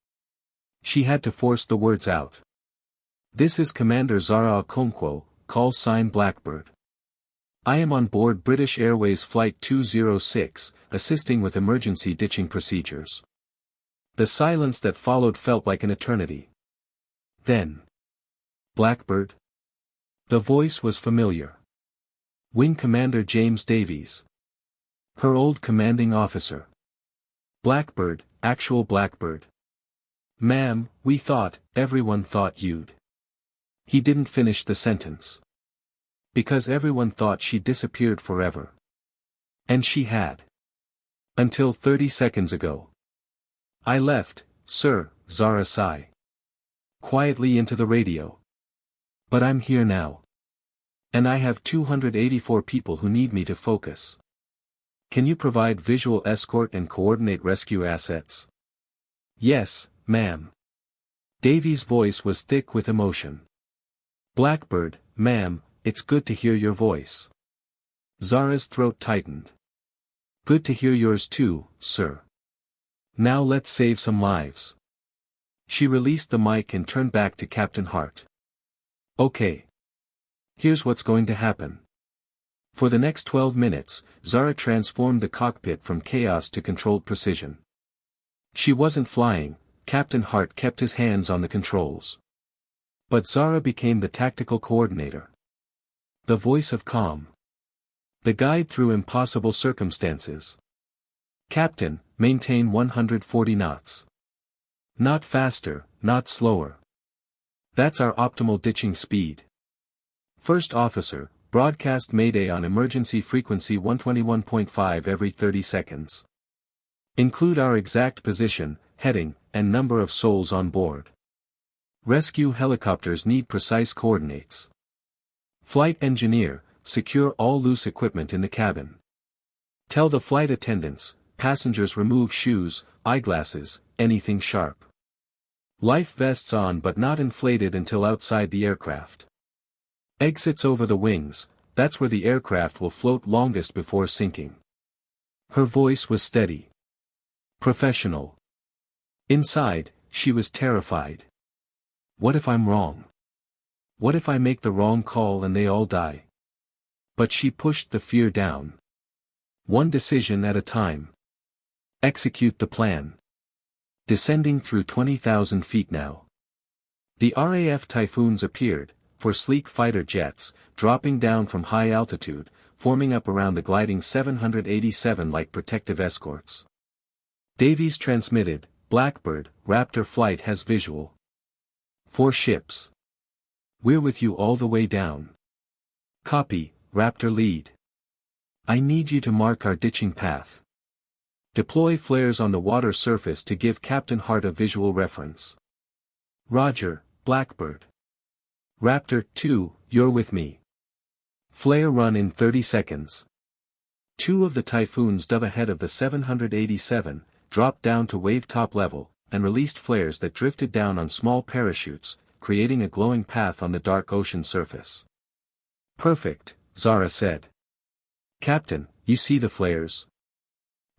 She had to force the words out. This is Commander Zara Okonkwo, call sign Blackbird. I am on board British Airways Flight 206, assisting with emergency ditching procedures. The silence that followed felt like an eternity. Then. Blackbird? The voice was familiar. Wing Commander James Davies. Her old commanding officer. Blackbird, actual Blackbird. Ma'am, we thought, everyone thought you'd. He didn't finish the sentence. Because everyone thought she disappeared forever. And she had. Until 30 seconds ago. I left, sir, Zara sighed. Quietly into the radio. But I'm here now. And I have 284 people who need me to focus. Can you provide visual escort and coordinate rescue assets? Yes, ma'am. Davies' voice was thick with emotion. Blackbird, ma'am, it's good to hear your voice. Zara's throat tightened. Good to hear yours too, sir. Now let's save some lives. She released the mic and turned back to Captain Hart. Okay. Here's what's going to happen. For the next 12 minutes, Zara transformed the cockpit from chaos to controlled precision. She wasn't flying, Captain Hart kept his hands on the controls. But Zara became the tactical coordinator. The voice of calm. The guide through impossible circumstances. Captain, maintain 140 knots. Not faster, not slower. That's our optimal ditching speed. First officer, broadcast Mayday on emergency frequency 121.5 every 30 seconds. Include our exact position, heading, and number of souls on board. Rescue helicopters need precise coordinates. Flight engineer, secure all loose equipment in the cabin. Tell the flight attendants, passengers remove shoes, eyeglasses, anything sharp. Life vests on but not inflated until outside the aircraft. Exits over the wings, that's where the aircraft will float longest before sinking. Her voice was steady. Professional. Inside, she was terrified. What if I'm wrong? What if I make the wrong call and they all die? But she pushed the fear down. One decision at a time. Execute the plan. Descending through 20,000 feet now. The RAF Typhoons appeared, for sleek fighter jets, dropping down from high altitude, forming up around the gliding 787 like protective escorts. Davies transmitted, Blackbird, Raptor flight has visual. 4 ships. We're with you all the way down. Copy, Raptor lead. I need you to mark our ditching path. Deploy flares on the water surface to give Captain Hart a visual reference. Roger, Blackbird. Raptor 2, you're with me. Flare run in 30 seconds. 2 of the Typhoons dove ahead of the 787, dropped down to wave top level, and released flares that drifted down on small parachutes, creating a glowing path on the dark ocean surface. Perfect, Zara said. Captain, you see the flares?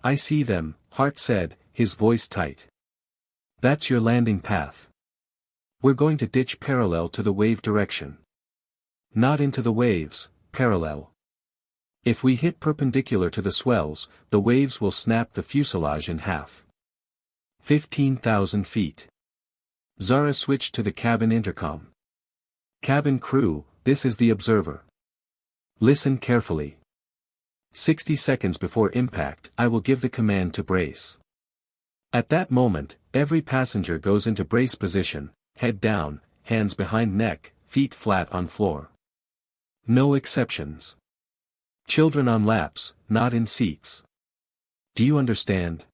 I see them, Hart said, his voice tight. That's your landing path. We're going to ditch parallel to the wave direction. Not into the waves, parallel. If we hit perpendicular to the swells, the waves will snap the fuselage in half. 15,000 feet. Zara switched to the cabin intercom. Cabin crew, this is the observer. Listen carefully. 60 seconds before impact, I will give the command to brace. At that moment, every passenger goes into brace position, head down, hands behind neck, feet flat on floor. No exceptions. Children on laps, not in seats. Do you understand?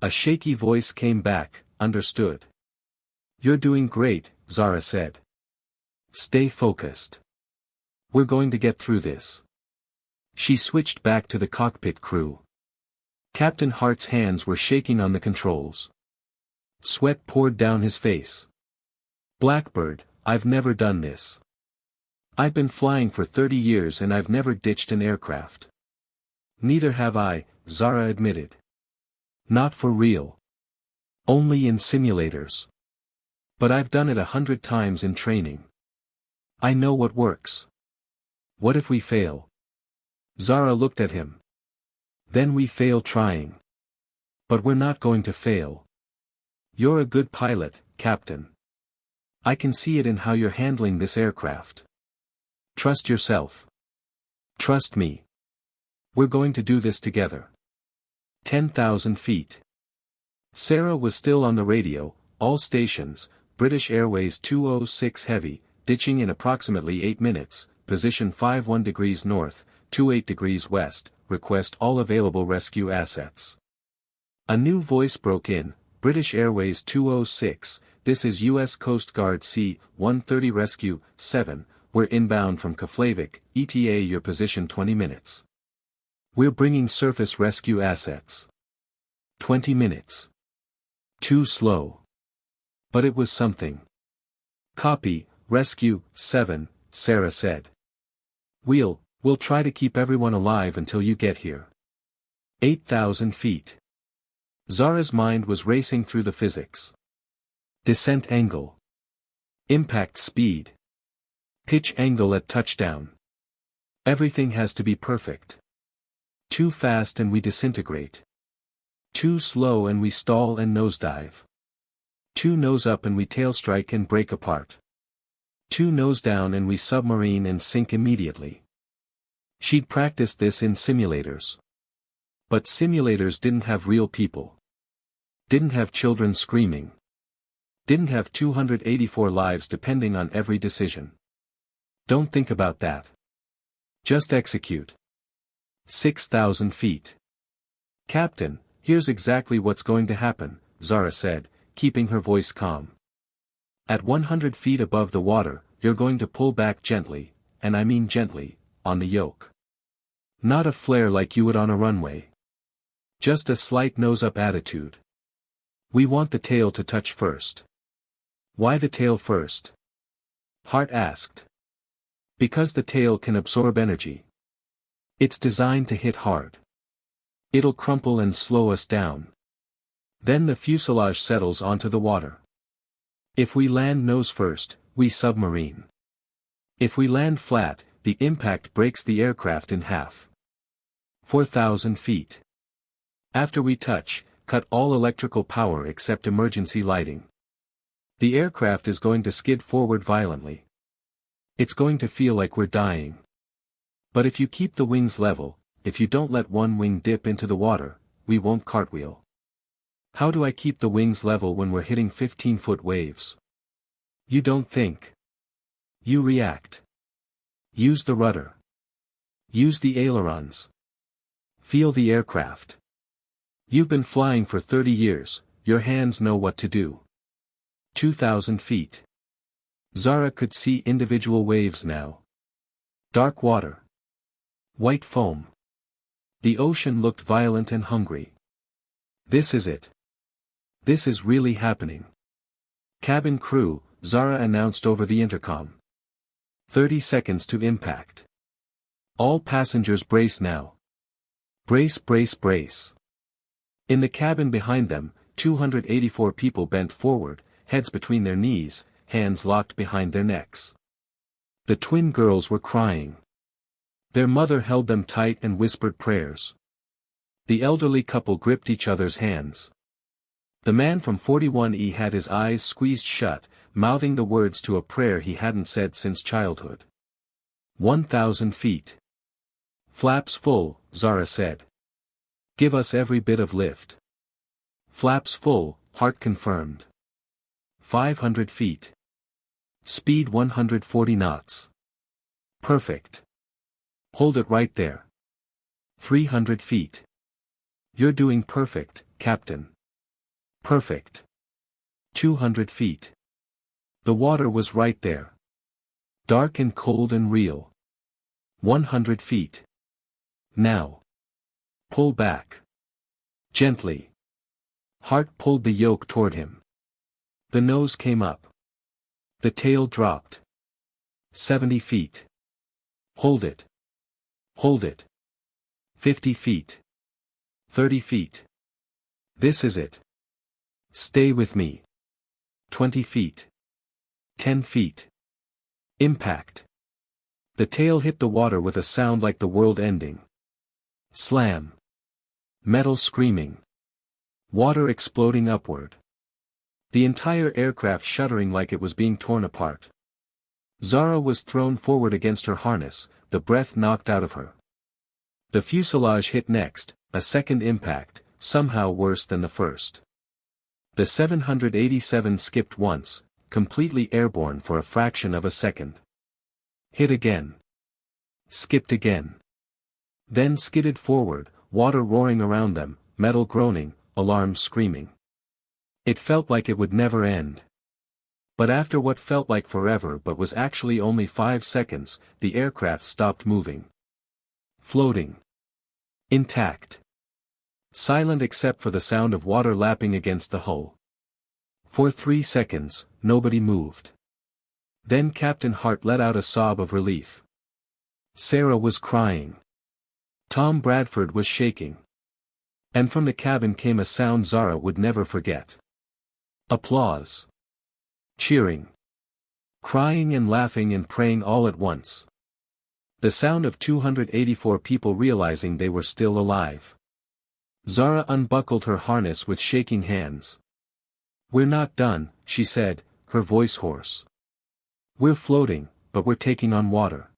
A shaky voice came back, understood. You're doing great, Zara said. Stay focused. We're going to get through this. She switched back to the cockpit crew. Captain Hart's hands were shaking on the controls. Sweat poured down his face. Blackbird, I've never done this. I've been flying for 30 years and I've never ditched an aircraft. Neither have I, Zara admitted. Not for real. Only in simulators. But I've done it 100 times in training. I know what works. What if we fail? Zara looked at him. Then we fail trying. But we're not going to fail. You're a good pilot, Captain. I can see it in how you're handling this aircraft. Trust yourself. Trust me. We're going to do this together. 10,000 feet. Sarah was still on the radio, all stations, British Airways 206 Heavy, ditching in approximately 8 minutes, position 51 degrees north, 28 degrees west, request all available rescue assets. A new voice broke in, British Airways 206, this is U.S. Coast Guard C-130 Rescue, 7, we're inbound from Keflavik, ETA your position 20 minutes. We're bringing surface rescue assets. 20 minutes. Too slow. But it was something. Copy, Rescue, 7, Sarah said. We'll try to keep everyone alive until you get here. 8,000 feet. Zara's mind was racing through the physics. Descent angle. Impact speed. Pitch angle at touchdown. Everything has to be perfect. Too fast and we disintegrate. Too slow and we stall and nosedive. Too nose up and we tail strike and break apart. Too nose down and we submarine and sink immediately. She'd practiced this in simulators. But simulators didn't have real people. Didn't have children screaming. Didn't have 284 lives depending on every decision. Don't think about that. Just execute. 6,000 feet. Captain, here's exactly what's going to happen, Zara said, keeping her voice calm. At 100 feet above the water, you're going to pull back gently, and I mean gently, on the yoke. Not a flare like you would on a runway. Just a slight nose-up attitude. We want the tail to touch first. Why the tail first? Hart asked. Because the tail can absorb energy. It's designed to hit hard. It'll crumple and slow us down. Then the fuselage settles onto the water. If we land nose first, we submarine. If we land flat, the impact breaks the aircraft in half. 4,000 feet. After we touch, cut all electrical power except emergency lighting. The aircraft is going to skid forward violently. It's going to feel like we're dying. But if you keep the wings level, if you don't let one wing dip into the water, we won't cartwheel. How do I keep the wings level when we're hitting 15-foot waves? You don't think. You react. Use the rudder. Use the ailerons. Feel the aircraft. You've been flying for 30 years, your hands know what to do. 2,000 feet. Zara could see individual waves now. Dark water. White foam. The ocean looked violent and hungry. This is it. This is really happening. Cabin crew, Zara announced over the intercom. 30 seconds to impact. All passengers brace now. Brace, brace, brace. In the cabin behind them, 284 people bent forward, heads between their knees, hands locked behind their necks. The twin girls were crying. Their mother held them tight and whispered prayers. The elderly couple gripped each other's hands. The man from 41E had his eyes squeezed shut, mouthing the words to a prayer he hadn't said since childhood. 1,000 feet. Flaps full, Zara said. Give us every bit of lift. Flaps full, Hart confirmed. 500 feet. Speed 140 knots. Perfect. Hold it right there. 300 feet. You're doing perfect, Captain. Perfect. 200 feet. The water was right there. Dark and cold and real. 100 feet. Now. Pull back. Gently. Hart pulled the yoke toward him. The nose came up. The tail dropped. 70 feet. Hold it. Hold it. 50 feet. 30 feet. This is it. Stay with me. 20 feet. 10 feet. Impact. The tail hit the water with a sound like the world ending. Slam. Metal screaming. Water exploding upward. The entire aircraft shuddering like it was being torn apart. Zara was thrown forward against her harness, the breath knocked out of her. The fuselage hit next, a second impact, somehow worse than the first. The 787 skipped once, completely airborne for a fraction of a second. Hit again. Skipped again. Then skidded forward, water roaring around them, metal groaning, alarms screaming. It felt like it would never end. But after what felt like forever but was actually only 5 seconds, the aircraft stopped moving. Floating. Intact. Silent except for the sound of water lapping against the hull. For 3 seconds, nobody moved. Then Captain Hart let out a sob of relief. Sarah was crying. Tom Bradford was shaking. And from the cabin came a sound Zara would never forget. Applause. Cheering. Crying and laughing and praying all at once. The sound of 284 people realizing they were still alive. Zara unbuckled her harness with shaking hands. We're not done, she said, her voice hoarse. We're floating, but we're taking on water.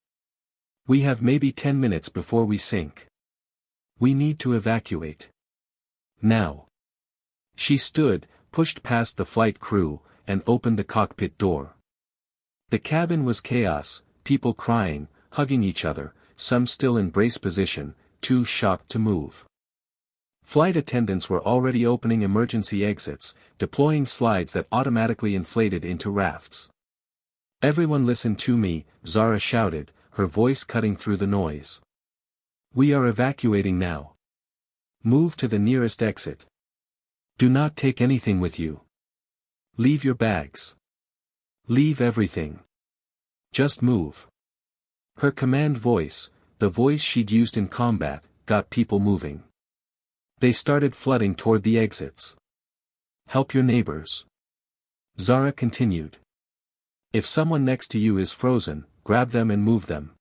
We have maybe 10 minutes before we sink. We need to evacuate. Now. She stood, pushed past the flight crew, and opened the cockpit door. The cabin was chaos, people crying, hugging each other, some still in brace position, too shocked to move. Flight attendants were already opening emergency exits, deploying slides that automatically inflated into rafts. Everyone listen to me, Zara shouted, her voice cutting through the noise. We are evacuating now. Move to the nearest exit. Do not take anything with you. Leave your bags. Leave everything. Just move. Her command voice, the voice she'd used in combat, got people moving. They started flooding toward the exits. Help your neighbors. Zara continued. If someone next to you is frozen, grab them and move them.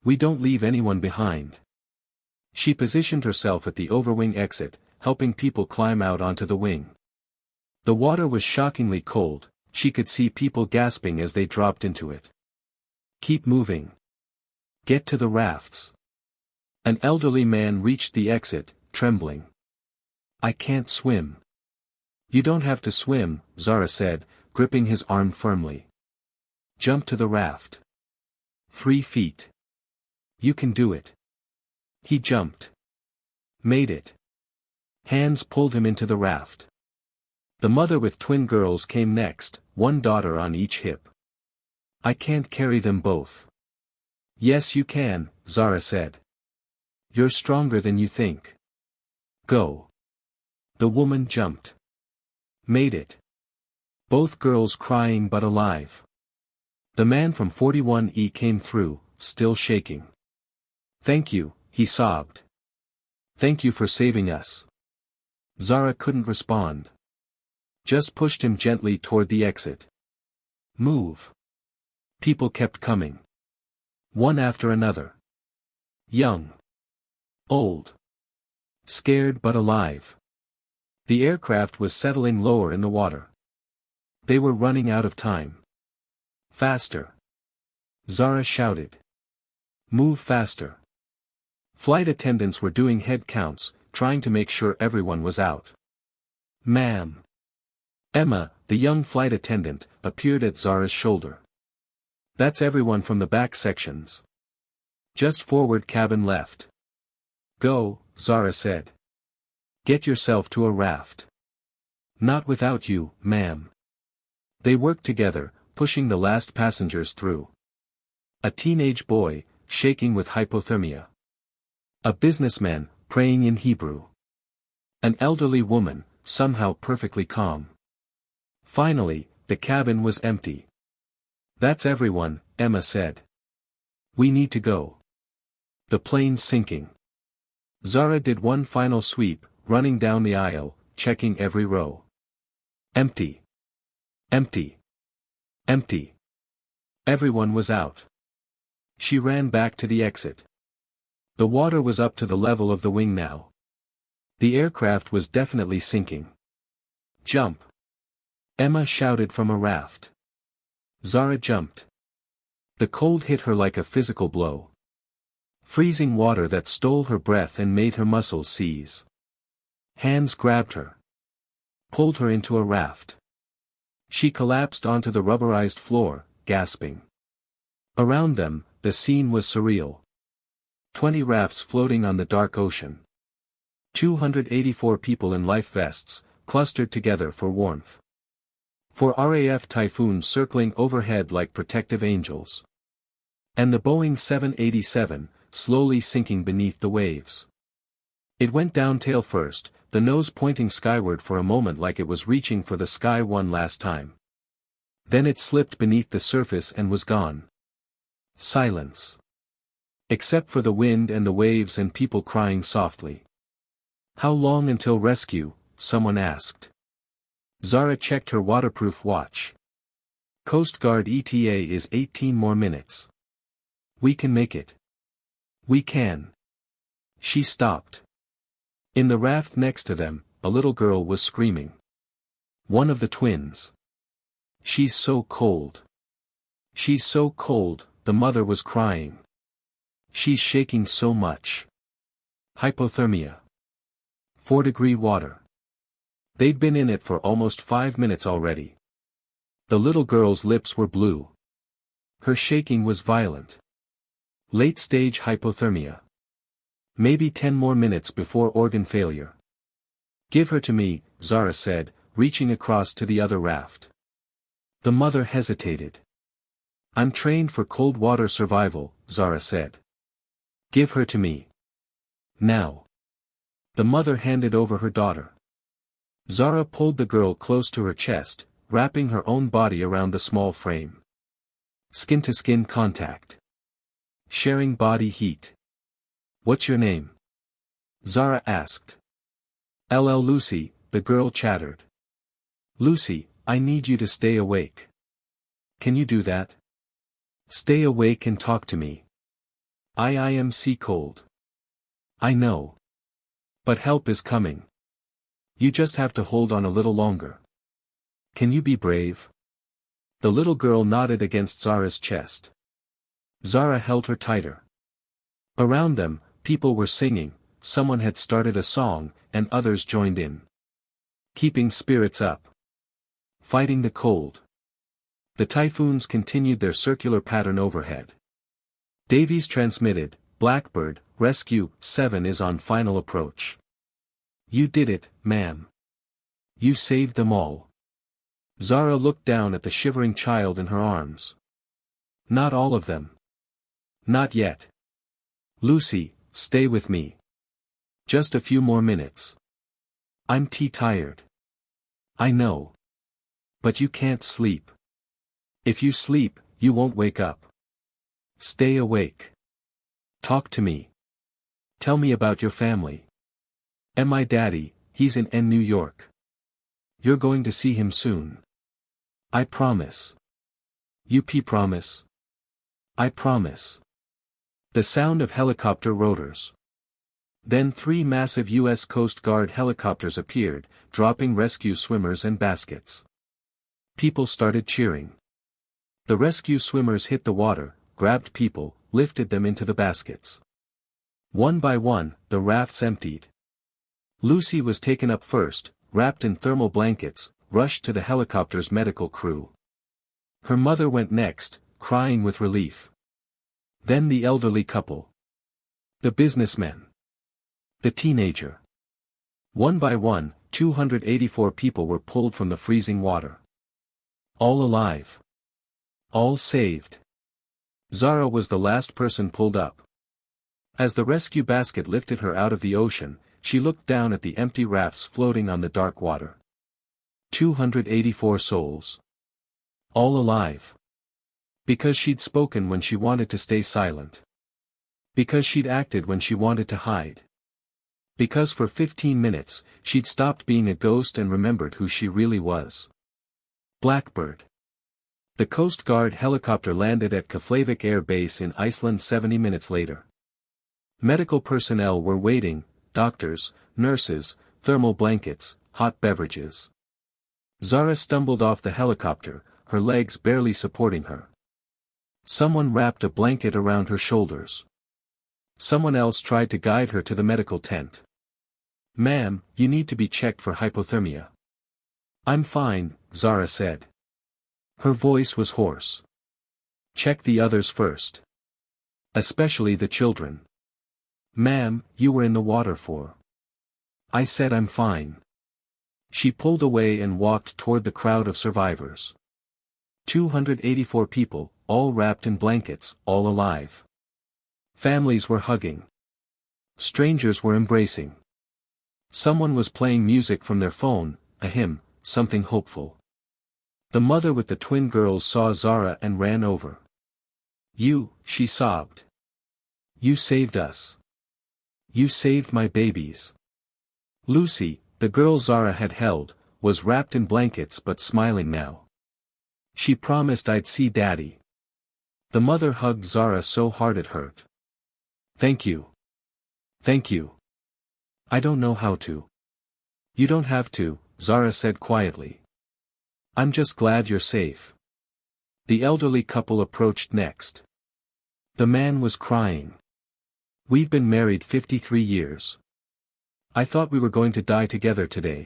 We don't leave anyone behind. She positioned herself at the overwing exit, helping people climb out onto the wing. The water was shockingly cold, she could see people gasping as they dropped into it. Keep moving. Get to the rafts. An elderly man reached the exit, trembling. I can't swim. You don't have to swim, Zara said, gripping his arm firmly. Jump to the raft. 3 feet. You can do it. He jumped. Made it. Hands pulled him into the raft. The mother with twin girls came next, one daughter on each hip. I can't carry them both. Yes you can, Zara said. You're stronger than you think. Go. The woman jumped. Made it. Both girls crying but alive. The man from 41E came through, still shaking. Thank you, he sobbed. Thank you for saving us. Zara couldn't respond. Just pushed him gently toward the exit. Move. People kept coming. One after another. Young. Old. Scared but alive. The aircraft was settling lower in the water. They were running out of time. Faster. Zara shouted. Move faster. Flight attendants were doing head counts, trying to make sure everyone was out. Ma'am. Emma, the young flight attendant, appeared at Zara's shoulder. That's everyone from the back sections. Just forward cabin left. Go, Zara said. Get yourself to a raft. Not without you, ma'am. They worked together, pushing the last passengers through. A teenage boy, shaking with hypothermia. A businessman, praying in Hebrew. An elderly woman, somehow perfectly calm. Finally, the cabin was empty. That's everyone, Emma said. We need to go. The plane's sinking. Zara did one final sweep, running down the aisle, checking every row. Empty. Empty. Empty. Everyone was out. She ran back to the exit. The water was up to the level of the wing now. The aircraft was definitely sinking. Jump. Emma shouted from a raft. Zara jumped. The cold hit her like a physical blow. Freezing water that stole her breath and made her muscles seize. Hands grabbed her. Pulled her into a raft. She collapsed onto the rubberized floor, gasping. Around them, the scene was surreal. 20 rafts floating on the dark ocean. 284 people in life vests, clustered together for warmth. 4 RAF Typhoons circling overhead like protective angels. And the Boeing 787, slowly sinking beneath the waves. It went down tail first, the nose pointing skyward for a moment like it was reaching for the sky one last time. Then it slipped beneath the surface and was gone. Silence. Except for the wind and the waves and people crying softly. How long until rescue? Someone asked. Zara checked her waterproof watch. Coast Guard ETA is 18 more minutes. We can make it. We can. She stopped. In the raft next to them, a little girl was screaming. One of the twins. She's so cold. She's so cold, the mother was crying. She's shaking so much. Hypothermia. 4-degree water. They'd been in it for almost 5 minutes already. The little girl's lips were blue. Her shaking was violent. Late-stage hypothermia. Maybe 10 more minutes before organ failure. Give her to me, Zara said, reaching across to the other raft. The mother hesitated. I'm trained for cold water survival, Zara said. Give her to me. Now. The mother handed over her daughter. Zara pulled the girl close to her chest, wrapping her own body around the small frame. Skin-to-skin contact. Sharing body heat. What's your name? Zara asked. LL Lucy, the girl chattered. Lucy, I need you to stay awake. Can you do that? Stay awake and talk to me. I am sea cold. I know. But help is coming. You just have to hold on a little longer. Can you be brave? The little girl nodded against Zara's chest. Zara held her tighter. Around them, people were singing, someone had started a song, and others joined in. Keeping spirits up. Fighting the cold. The typhoons continued their circular pattern overhead. Davies transmitted, "Blackbird, Rescue 7 is on final approach. You did it, ma'am. You saved them all." Zara looked down at the shivering child in her arms. "Not all of them. Not yet. Lucy, stay with me. Just a few more minutes. I'm tired. I know. But you can't sleep. If you sleep, you won't wake up. Stay awake. Talk to me. Tell me about your family. And my daddy, he's in New York. You're going to see him soon. I promise. You promise? I promise." The sound of helicopter rotors. Then 3 massive U.S. Coast Guard helicopters appeared, dropping rescue swimmers and baskets. People started cheering. The rescue swimmers hit the water, grabbed people, lifted them into the baskets. One by one, the rafts emptied. Lucy was taken up first, wrapped in thermal blankets, rushed to the helicopter's medical crew. Her mother went next, crying with relief. Then the elderly couple. The businessmen. The teenager. One by one, 284 people were pulled from the freezing water. All alive. All saved. Zara was the last person pulled up. As the rescue basket lifted her out of the ocean, she looked down at the empty rafts floating on the dark water. 284 souls. All alive. Because she'd spoken when she wanted to stay silent. Because she'd acted when she wanted to hide. Because for 15 minutes, she'd stopped being a ghost and remembered who she really was. Blackbird. The Coast Guard helicopter landed at Keflavik Air Base in Iceland 70 minutes later. Medical personnel were waiting, doctors, nurses, thermal blankets, hot beverages. Zara stumbled off the helicopter, her legs barely supporting her. Someone wrapped a blanket around her shoulders. Someone else tried to guide her to the medical tent. "Ma'am, you need to be checked for hypothermia." "I'm fine," Zara said. Her voice was hoarse. "Check the others first. Especially the children." "Ma'am, you were in the water for." "I said I'm fine." She pulled away and walked toward the crowd of survivors. 284 people, all wrapped in blankets, all alive. Families were hugging. Strangers were embracing. Someone was playing music from their phone, a hymn, something hopeful. The mother with the twin girls saw Zara and ran over. "You," she sobbed. "You saved us. You saved my babies." Lucy, the girl Zara had held, was wrapped in blankets but smiling now. "She promised I'd see Daddy." The mother hugged Zara so hard it hurt. "Thank you. Thank you. I don't know how to." "You don't have to," Zara said quietly. "I'm just glad you're safe." The elderly couple approached next. The man was crying. "We've been married 53 years. I thought we were going to die together today.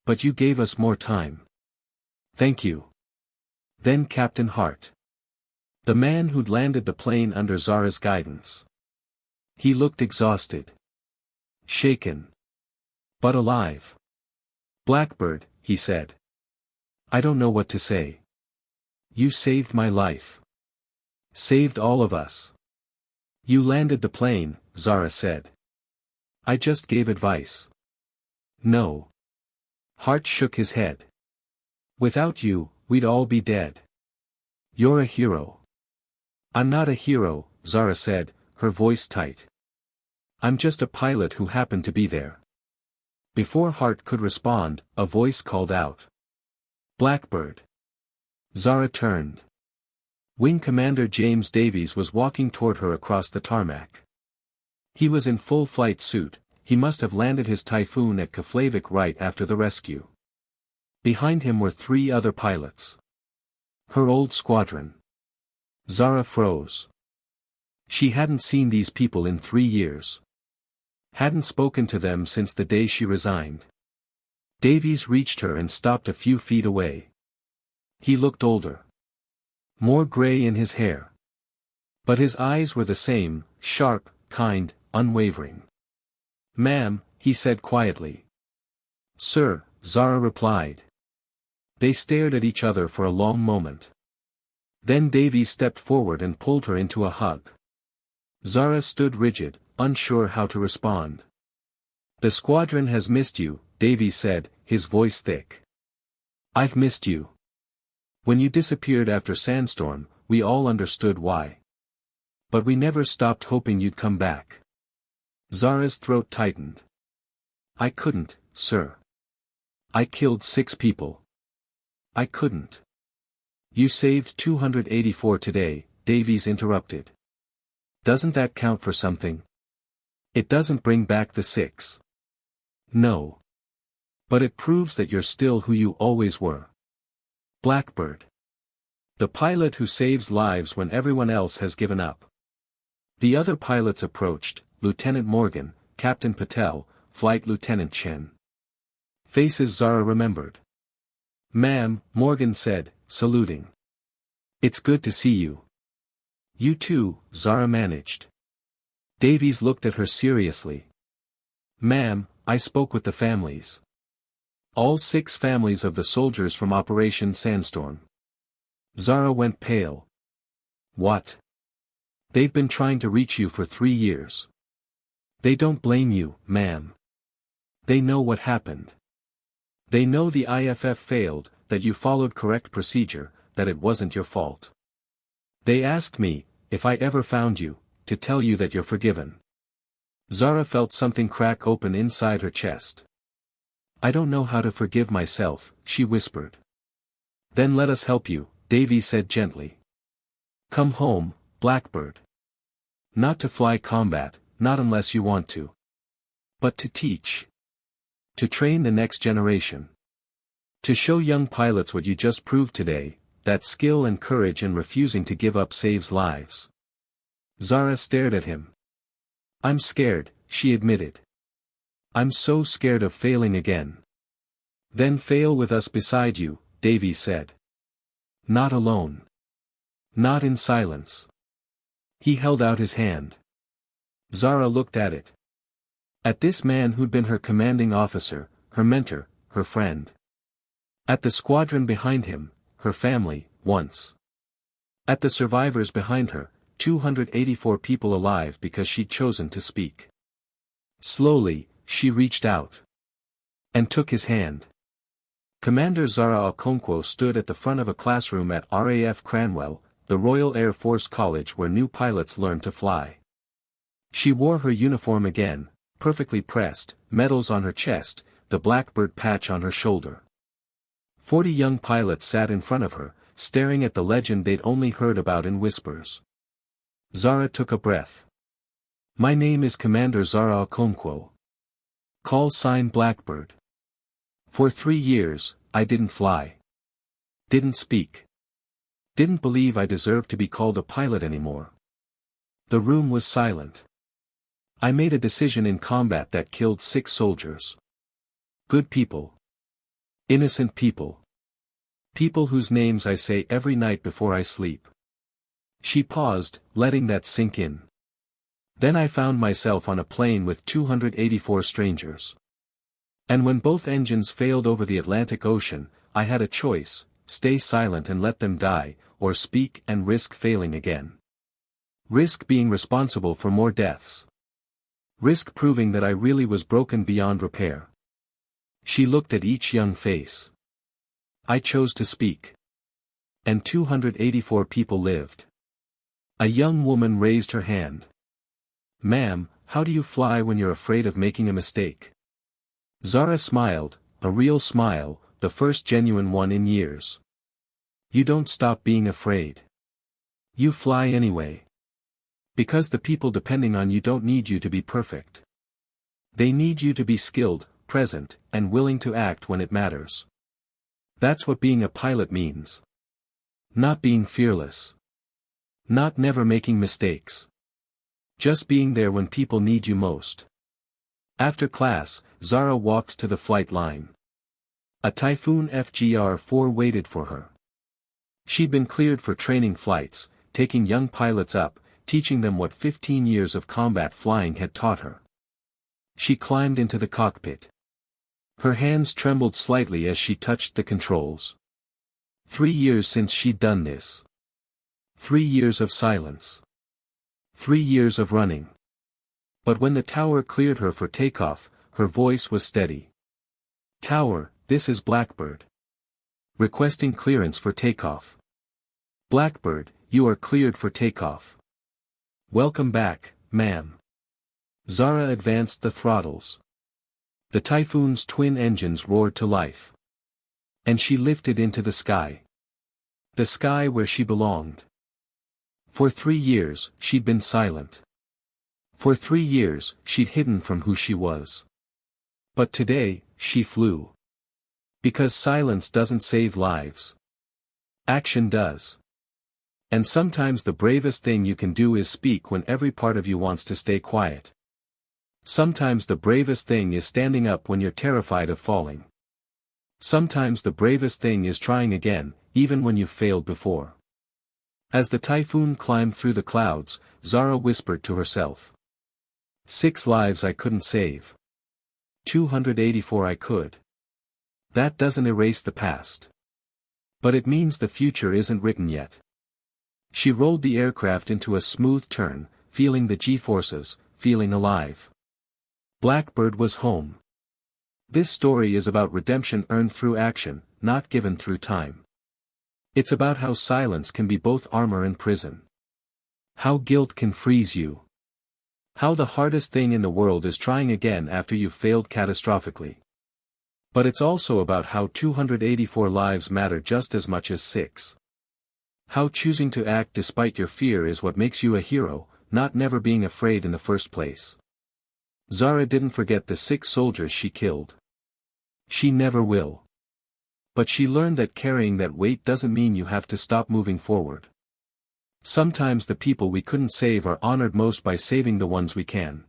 But you gave us more time. Thank you." Then Captain Hart. The man who'd landed the plane under Zara's guidance. He looked exhausted. Shaken. But alive. "Blackbird," he said. "I don't know what to say. You saved my life. Saved all of us." "You landed the plane," Zara said. "I just gave advice." "No." Hart shook his head. "Without you, we'd all be dead. You're a hero." "I'm not a hero," Zara said, her voice tight. "I'm just a pilot who happened to be there." Before Hart could respond, a voice called out. "Blackbird." Zara turned. Wing Commander James Davies was walking toward her across the tarmac. He was in full flight suit. He must have landed his Typhoon at Keflavik right after the rescue. Behind him were 3 other pilots. Her old squadron. Zara froze. She hadn't seen these people in 3 years. Hadn't spoken to them since the day she resigned. Davies reached her and stopped a few feet away. He looked older. More gray in his hair. But his eyes were the same, sharp, kind, unwavering. "Ma'am," he said quietly. "Sir," Zara replied. They stared at each other for a long moment. Then Davies stepped forward and pulled her into a hug. Zara stood rigid, unsure how to respond. "The squadron has missed you," Davies said, his voice thick. "I've missed you. When you disappeared after Sandstorm, we all understood why. But we never stopped hoping you'd come back." Zara's throat tightened. "I couldn't, sir. I killed 6 people. I couldn't." "You saved 284 today," Davies interrupted. "Doesn't that count for something? It doesn't bring back the 6. No. But it proves that you're still who you always were. Blackbird. The pilot who saves lives when everyone else has given up." The other pilots approached, Lieutenant Morgan, Captain Patel, Flight Lieutenant Chen. Faces Zara remembered. "Ma'am," Morgan said, saluting. "It's good to see you." "You too," Zara managed. Davies looked at her seriously. "Ma'am, I spoke with the families. All 6 families of the soldiers from Operation Sandstorm." Zara went pale. "What? They've been trying to reach you for 3 years. They don't blame you, ma'am. They know what happened. They know the IFF failed, that you followed correct procedure, that it wasn't your fault. They asked me, if I ever found you, to tell you that you're forgiven." Zara felt something crack open inside her chest. "I don't know how to forgive myself," she whispered. "Then let us help you," Davies said gently. "Come home, Blackbird. Not to fly combat, not unless you want to. But to teach. To train the next generation. To show young pilots what you just proved today, that skill and courage in refusing to give up saves lives." Zara stared at him. "I'm scared," she admitted. "I'm so scared of failing again." "Then fail with us beside you," Davies said. "Not alone. Not in silence." He held out his hand. Zara looked at it. At this man who'd been her commanding officer, her mentor, her friend. At the squadron behind him, her family, once. At the survivors behind her, 284 people alive because she'd chosen to speak. Slowly, she reached out. And took his hand. Commander Zara Okonkwo stood at the front of a classroom at RAF Cranwell, the Royal Air Force College where new pilots learn to fly. She wore her uniform again, perfectly pressed, medals on her chest, the Blackbird patch on her shoulder. 40 young pilots sat in front of her, staring at the legend they'd only heard about in whispers. Zara took a breath. "My name is Commander Zara Okonkwo. Call sign Blackbird. For 3 years, I didn't fly. Didn't speak. Didn't believe I deserved to be called a pilot anymore." The room was silent. "I made a decision in combat that killed 6 soldiers. Good people. Innocent people. People whose names I say every night before I sleep." She paused, letting that sink in. "Then I found myself on a plane with 284 strangers. And when both engines failed over the Atlantic Ocean, I had a choice, stay silent and let them die, or speak and risk failing again. Risk being responsible for more deaths. Risk proving that I really was broken beyond repair." She looked at each young face. "I chose to speak. And 284 people lived." A young woman raised her hand. "Ma'am, how do you fly when you're afraid of making a mistake?" Zara smiled, a real smile, the first genuine one in years. "You don't stop being afraid. You fly anyway. Because the people depending on you don't need you to be perfect. They need you to be skilled, present, and willing to act when it matters. That's what being a pilot means. Not being fearless. Not never making mistakes. Just being there when people need you most." After class, Zara walked to the flight line. A Typhoon FGR-4 waited for her. She'd been cleared for training flights, taking young pilots up, teaching them what 15 years of combat flying had taught her. She climbed into the cockpit. Her hands trembled slightly as she touched the controls. 3 years since she'd done this. 3 years of silence. 3 years of running. But when the tower cleared her for takeoff, her voice was steady. "Tower, this is Blackbird. Requesting clearance for takeoff. Blackbird, you are cleared for takeoff. Welcome back, ma'am." Zara advanced the throttles. The Typhoon's twin engines roared to life. And she lifted into the sky. The sky where she belonged. For 3 years, she'd been silent. For 3 years, she'd hidden from who she was. But today, she flew. Because silence doesn't save lives. Action does. And sometimes the bravest thing you can do is speak when every part of you wants to stay quiet. Sometimes the bravest thing is standing up when you're terrified of falling. Sometimes the bravest thing is trying again, even when you've failed before. As the Typhoon climbed through the clouds, Zara whispered to herself. 6 lives I couldn't save. 284 I could. That doesn't erase the past. But it means the future isn't written yet. She rolled the aircraft into a smooth turn, feeling the G-forces, feeling alive. Blackbird was home. This story is about redemption earned through action, not given through time. It's about how silence can be both armor and prison. How guilt can freeze you. How the hardest thing in the world is trying again after you've failed catastrophically. But it's also about how 284 lives matter just as much as 6. How choosing to act despite your fear is what makes you a hero, not never being afraid in the first place. Zara didn't forget the 6 soldiers she killed. She never will. But she learned that carrying that weight doesn't mean you have to stop moving forward. Sometimes the people we couldn't save are honored most by saving the ones we can.